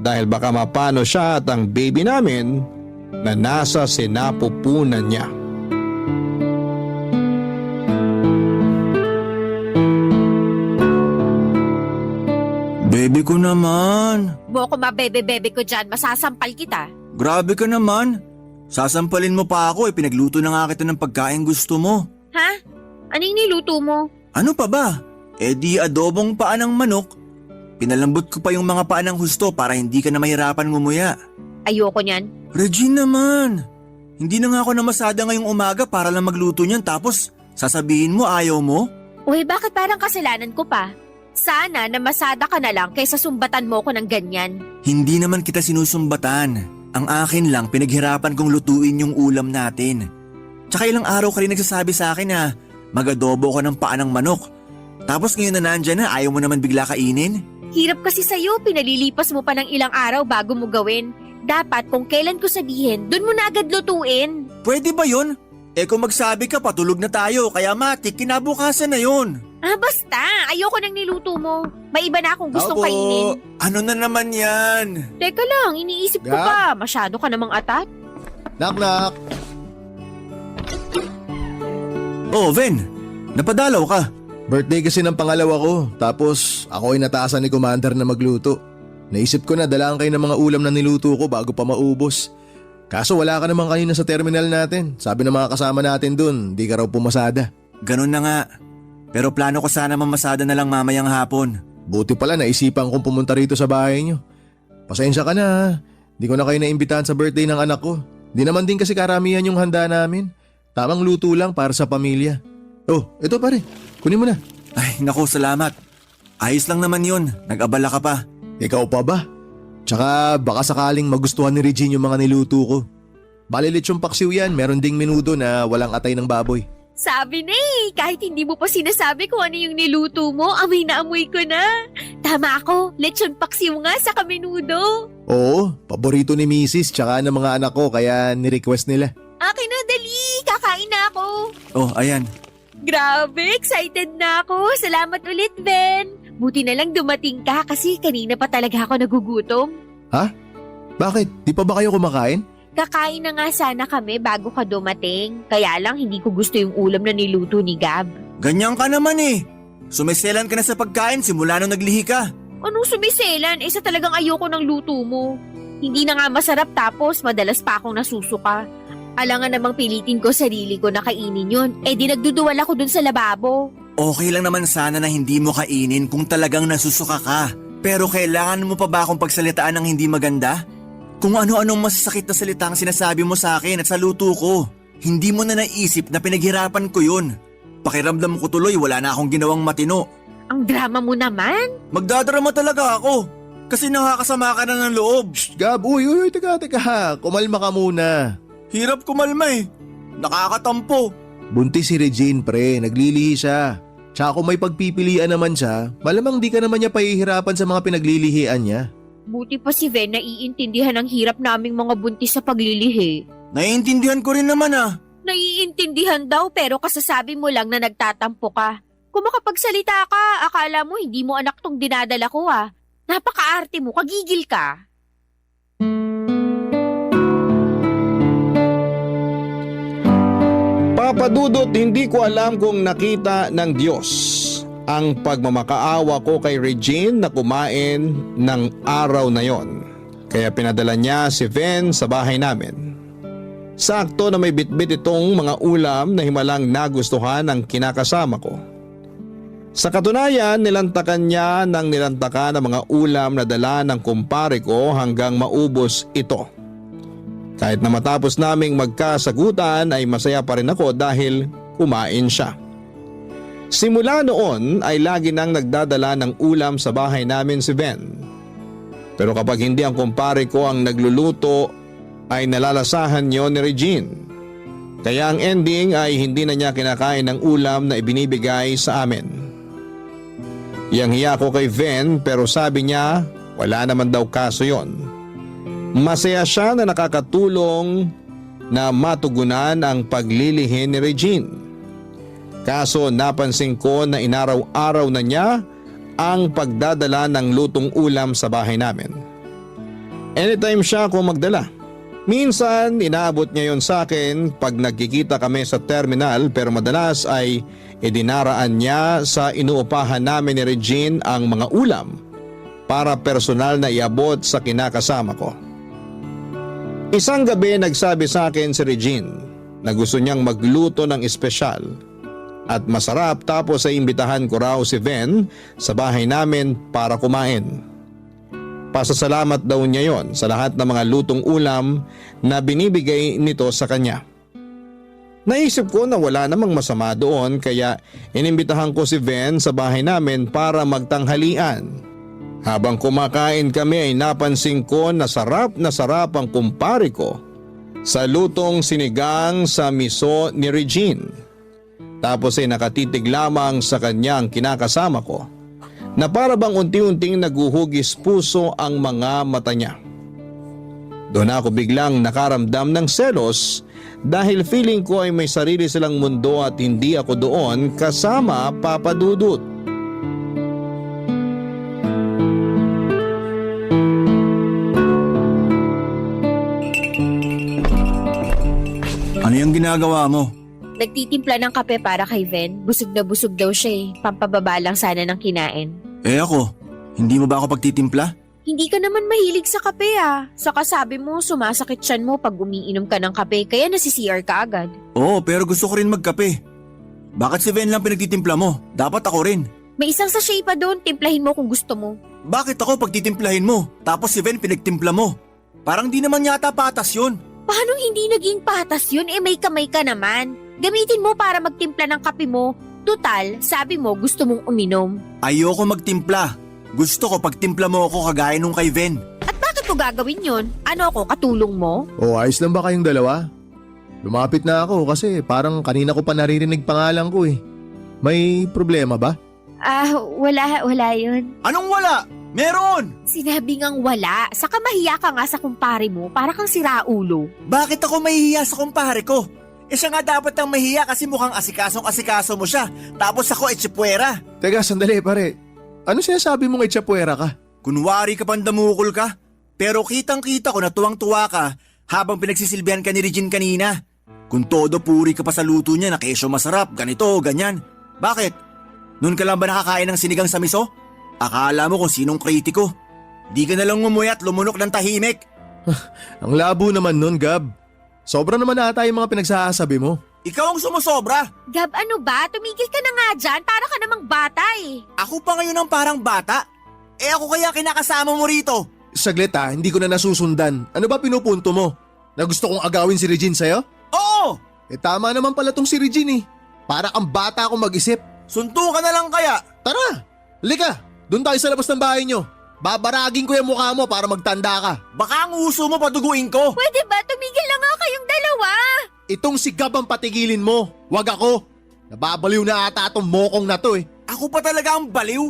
Dahil baka mapano siya at ang baby namin na nasa sinapupunan niya. Baby ko naman. Mo ko mabebe-bebe ko dyan, masasampal kita. Grabe ka naman. Sasampalin mo pa ako pinagluto na nga kita ng pagkain gusto mo. Ha? Anong niluto mo? Ano pa ba? Di adobong paa ng manok. Pinalambot ko pa yung mga paa ng husto para hindi ka na mahirapan ngumuya. Ayoko niyan. Regine naman. Hindi na nga ako namasada ngayong umaga para lang magluto niyan tapos sasabihin mo ayaw mo? Uy, bakit parang kasalanan ko pa? Sana namasada ka na lang kaysa sumbatan mo ko ng ganyan. Hindi naman kita sinusumbatan. Ang akin lang pinaghirapan kong lutuin yung ulam natin. Tsaka ilang araw ka rin nagsasabi sa akin na mag-adobo ka ng paa ng manok. Tapos ngayon na nandyan na ayaw mo naman bigla kainin? Hirap kasi sa'yo, pinalilipas mo pa ng ilang araw bago mo gawin. Dapat kung kailan ko sabihin, dun mo na agad lutuin. Pwede ba yun? Kung magsabi ka patulog na tayo kaya matik kinabukasan na yun. Basta, ayoko nang niluto mo. May iba na akong gustong kainin. Ano na naman yan? Teka lang, iniisip ko Gab? pa. Masyado ka namang atat. Knock. Oh, Ven, napadalaw ka. Birthday kasi ng pangalawa ko, tapos ako ay nataasan ni Commander na magluto. Naisip ko na dalaan kayo ng mga ulam na niluto ko bago pa maubos. Kaso wala ka naman kanina sa terminal natin. Sabi ng mga kasama natin dun, di ka raw pumasada. Ganun na nga. Pero plano ko sana mamasada na lang mamayang hapon. Buti pala naisipan kong pumunta rito sa bahay nyo. Pasensya ka na ha. Di ko na kayo naimbitahan sa birthday ng anak ko. Di naman din kasi karamihan yung handa namin. Tamang luto lang para sa pamilya. Oh, ito pare. Kunin mo na. Ay, naku, salamat. Ayos lang naman yun. Nag-abala ka pa. Ikaw pa ba? Tsaka baka sakaling magustuhan ni Regine yung mga niluto ko. Balilit yung paksiw yan, meron ding menudo na walang atay ng baboy. Sabi na kahit hindi mo pa sinasabi kung ano yung niluto mo, amoy na amoy ko na. Tama ako, lechon paksiw nga sa kaminudo. Oo, paborito ni Mrs. tsaka ng mga anak ko kaya ni-request nila. Akin na, dali, kakain na ako. Oh, ayan. Grabe, excited na ako. Salamat ulit, Ben. Buti na lang dumating ka kasi kanina pa talaga ako nagugutom. Ha? Bakit? Di pa ba kayo kumakain? Kakain na nga sana kami bago ka dumating. Kaya lang hindi ko gusto yung ulam na niluto ni Gab. Ganyan ka naman eh. Sumiselan ka na sa pagkain simula nung naglihi ka. Anong sumiselan? Isa talagang ayoko ng luto mo. Hindi na nga masarap tapos madalas pa akong nasusuka. Alangan namang pilitin ko sarili ko na kainin yun. Di nagduduwal ako dun sa lababo. Okay lang naman sana na hindi mo kainin kung talagang nasusuka ka. Pero kailangan mo pa ba akong pagsalitaan ng hindi maganda? Kung ano-anong masasakit na salita ang sinasabi mo sa akin at sa luto ko. Hindi mo na naisip na pinaghirapan ko yun. Pakiramdam ko tuloy wala na akong ginawang matino. Ang drama mo naman. Magdadrama talaga ako. Kasi nakakasama ka na ng loob. Gab, uy, teka. Kumalma ka muna. Hirap kumalma eh. Nakakatampo. Buntis si Regine, pre. Naglilihi siya. Tsaka kung may pagpipilian naman siya, malamang di ka naman niya pahihirapan sa mga pinaglilihian niya. Buti pa si Ven naiintindihan ang hirap naming mga buntis sa paglilihi. Naiintindihan ko rin naman ah. Naiintindihan daw pero kasasabi mo lang na nagtatampo ka. Kung makapagsalita ka, akala mo hindi mo anak tong dinadala ko ah. Napaka-arte mo, kagigil ka. Papadudot, hindi ko alam kung nakita ng Diyos ang pagmamakaawa ko kay Regine na kumain ng araw na yon. Kaya pinadala niya si Ven sa bahay namin. Sakto na may bitbit itong mga ulam na himalang nagustuhan ng kinakasama ko. Sa katunayan, nilantakan niya ng nilantakan ang mga ulam na dala ng kumpare ko hanggang maubos ito. Kahit na matapos naming magkasagutan ay masaya pa rin ako dahil kumain siya. Simula noon ay lagi nang nagdadala ng ulam sa bahay namin si Ven. Pero kapag hindi ang kumpare ko ang nagluluto ay nalalasahan yon ni Regine. Kaya ang ending ay hindi na niya kinakain ng ulam na ibinibigay sa amin. Hiyang-hiya ko kay Ven pero sabi niya wala naman daw kaso yon. Masaya siya na nakakatulong na matugunan ang paglilihi ni Regine. Kaso napansin ko na inaraw-araw na niya ang pagdadala ng lutong ulam sa bahay namin. Anytime siya ako magdala. Minsan inaabot niya yon sa akin pag nagkikita kami sa terminal pero madalas ay idinaraan niya sa inuupahan namin ni Regine ang mga ulam para personal na iabot sa kinakasama ko. Isang gabi nagsabi sa akin si Regine na gusto niyang magluto ng espesyal at masarap tapos ay imbitahan ko raw si Ven sa bahay namin para kumain. Pasasalamat daw niya yon sa lahat ng mga lutong ulam na binibigay nito sa kanya. Naisip ko na wala namang masama doon kaya inimbitahan ko si Ven sa bahay namin para magtanghalian. Habang kumakain kami ay napansin ko na sarap ang kumpare ko sa lutong sinigang sa miso ni Regine. Tapos ay nakatitig lamang sa kanyang kinakasama ko na para bang unti-unting naguhugis puso ang mga mata niya. Doon ako biglang nakaramdam ng selos dahil feeling ko ay may sarili silang mundo at hindi ako doon kasama Papa Dudut. Ano yung ginagawa mo? Nagtitimpla ng kape para kay Ven. Busog na busog daw siya eh. Pampababa lang sana ng kinain. Eh ako, hindi mo ba ako pagtitimpla? Hindi ka naman mahilig sa kape ah. Saka sabi mo, sumasakit tiyan mo pag umiinom ka ng kape kaya nasi-CR ka agad. Oo, pero gusto ko rin magkape. Bakit si Ven lang pinagtitimpla mo? Dapat ako rin. May isang sachet pa doon, timplahin mo kung gusto mo. Bakit ako pagtitimplahin mo? Tapos si Ven pinagtimpla mo? Parang di naman yata patas yun. Paano hindi naging patas yun? Eh may kamay ka naman. Gamitin mo para magtimpla ng kape mo. Tutal, sabi mo gusto mong uminom. Ayoko magtimpla. Gusto ko pagtimpla mo ako kagaya nung kay Ven. At bakit mo gagawin yun? Ano ako, katulong mo? O ayos lang ba kayong dalawa? Lumapit na ako kasi parang kanina ko pa naririnig pangalan ko eh. May problema ba? Wala yun. Anong wala? Meron! Sinabi ngang wala. Saka mahiya ka nga sa kumpare mo, para kang siraulo. Bakit ako mahihiya sa kumpare ko? Eh siya nga dapat ang mahiya kasi mukhang asikasong-asikaso mo siya. Tapos ako etsipwera. Teka, sandali pare. Ano sinasabi mong itsapwera ka? Kunwari ka pandamukol ka. Pero kitang-kita ko na tuwang-tuwa ka habang pinagsisilbihan ka ni Regine kanina. Kung todo puri ka pa sa luto niya na kesyo masarap, ganito, ganyan. Bakit? Noon ka lang ba nakakain ng sinigang sa miso? Akala mo kung sinong kritiko. Di ka nalang ngumuya at lumunok ng tahimik. Ang labo naman nun, Gab. Sobra naman ata yung mga pinagsasabi mo. Ikaw ang sumusobra. Gab, ano ba? Tumigil ka na nga dyan, para ka namang bata eh. Ako pa ngayon ang parang bata. Eh ako kaya kinakasama mo rito. Saglit hindi ko na nasusundan. Ano ba pinupunto mo? Na gusto kong agawin si Regine sa'yo? Oo! Eh tama naman pala tong si Regine eh. Para kang bata akong mag-isip. Suntukan na lang kaya. Tara! Halika! Doon tayo sa labas ng bahay nyo. Babaragin ko yung mukha mo para magtanda ka. Baka ang uso mo paduguin ko. Pwede ba? Tumigil na nga kayong dalawa. Itong si Gab ang patigilin mo. Wag ako. Nababaliw na ata atong mokong na to eh. Ako pa talaga ang baliw?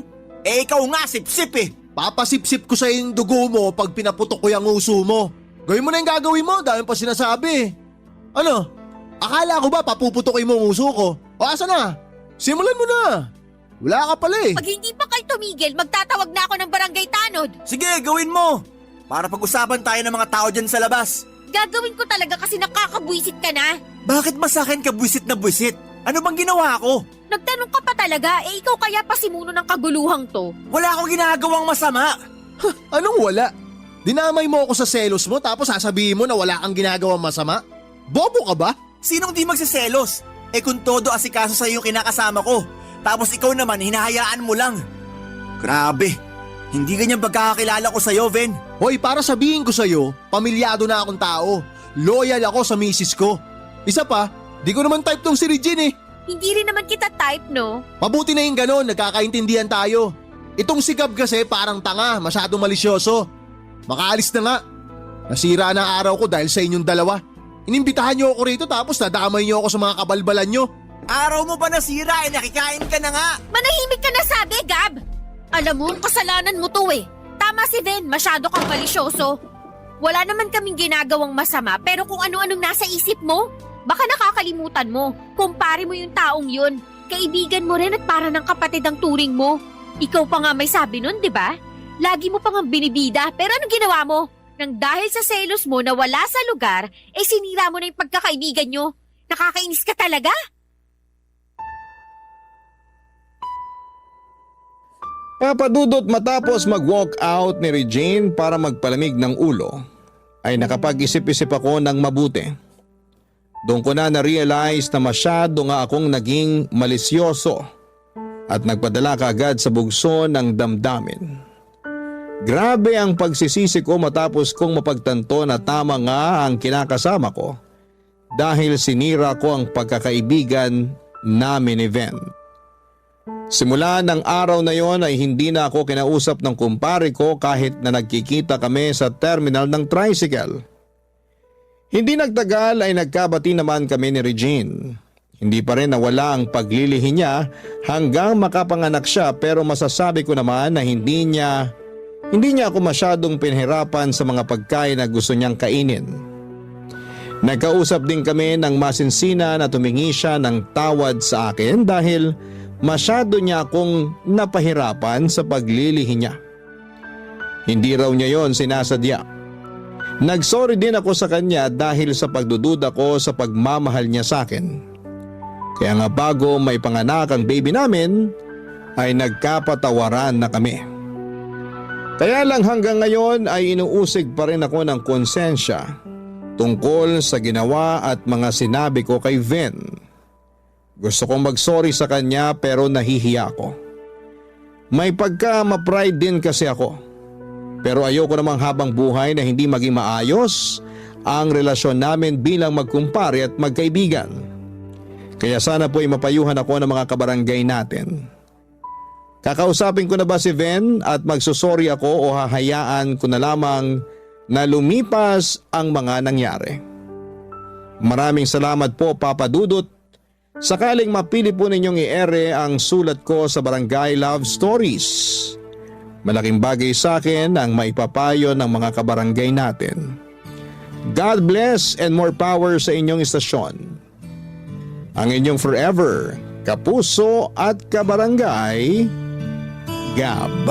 Eh ikaw nga sip-sip eh. Papasipsip ko sa yung dugo mo pag pinaputok ko yung uso mo. Gawin mo na yung gagawin mo, dahil pa sinasabi. Ano? Akala ko ba papuputokin mo ang uso ko? O asa na? Simulan mo na. Wala ka pala eh. Pag hindi pa kayo tumigil, magtatawag na ako ng barangay tanod. Sige, gawin mo! Para pag-usapan tayo ng mga tao dyan sa labas. Gagawin ko talaga kasi nakakabwisit ka na. Bakit ba sa akin ka buwisit na buwisit? Ano bang ginawa ko? Nagtanong ka pa talaga, ikaw kaya pasimuno ng kaguluhang to. Wala akong ginagawang masama. Anong wala? Dinamay mo ako sa selos mo tapos sasabihin mo na wala kang ginagawang masama? Bobo ka ba? Sinong di magsiselos? Kung todo asikaso sa yung kinakasama ko. Tapos ikaw naman, hinahayaan mo lang. Grabe. Hindi ganyan pagkakakilala ko sa'yo, Ven. Hoy, para sabihin ko sa'yo, pamilyado na akong tao. Loyal ako sa misis ko. Isa pa, di ko naman type tong si Regine eh. Hindi rin naman kita type, no? Mabuti na yung ganon, nagkakaintindihan tayo. Itong si Gab kasi parang tanga, masyadong malisyoso. Makaalis na nga. Nasira na ang araw ko dahil sa inyong dalawa. Inimbitahan niyo ako rito tapos nadamay niyo ako sa mga kabalbalan niyo. Araw mo pa nasira, nakikain ka na nga. Manahimik ka na sabi, Gab! Alam mo, kasalanan mo to eh. Tama si Ven, masyado kang malisyoso. Wala naman kaming ginagawang masama pero kung ano-anong nasa isip mo, baka nakakalimutan mo. Kumpare mo yung taong yun. Kaibigan mo rin at para ng kapatid ang turing mo. Ikaw pa nga may sabi nun, di ba? Lagi mo pang binibida pero anong ginawa mo? Nang dahil sa selos mo na wala sa lugar, sinira mo na yung pagkakaibigan nyo. Nakakainis ka talaga? Papadudot matapos mag-walk out ni Regine para magpalamig ng ulo, ay nakapag-isip-isip ako ng mabuti. Doon ko na na-realize na masyado nga akong naging malisyoso at nagpadala kaagad sa bugso ng damdamin. Grabe ang pagsisisi ko matapos kong mapagtanto na tama nga ang kinakasama ko dahil sinira ko ang pagkakaibigan namin ni Ven. Simula ng araw na yon ay hindi na ako kinausap ng kumpare ko kahit na nagkikita kami sa terminal ng tricycle. Hindi nagtagal ay nagkabati naman kami ni Regine. Hindi pa rin nawala ang paglilihi niya hanggang makapanganak siya pero masasabi ko naman na hindi niya ako masyadong pinahirapan sa mga pagkain na gusto niyang kainin. Nagkausap din kami ng masinsina na tumingi siya ng tawad sa akin dahil masyado niya akong napahirapan sa paglilihi niya. Hindi raw niya yon sinasadya. Nagsorry din ako sa kanya dahil sa pagdududa ko sa pagmamahal niya sa akin. Kaya nga bago may panganak ang baby namin, ay nagkapatawaran na kami. Kaya lang hanggang ngayon ay inuusig pa rin ako ng konsensya tungkol sa ginawa at mga sinabi ko kay Ven. Gusto kong mag-sorry sa kanya pero nahihiya ako. May pagka-ma-pride din kasi ako. Pero ayoko namang habang buhay na hindi maging maayos ang relasyon namin bilang magkumpare at magkaibigan. Kaya sana po ay mapayuhan ako ng mga kabarangay natin. Kakausapin ko na ba si Ven at magsusorry ako o hahayaan ko na lamang na lumipas ang mga nangyari? Maraming salamat po, Papa Dudut. Sakaling mapili po ninyong i-ere ang sulat ko sa Barangay Love Stories. Malaking bagay sa akin ang maipapayo ng mga kabarangay natin. God bless and more power sa inyong istasyon. Ang inyong forever, kapuso at kabarangay, Gab.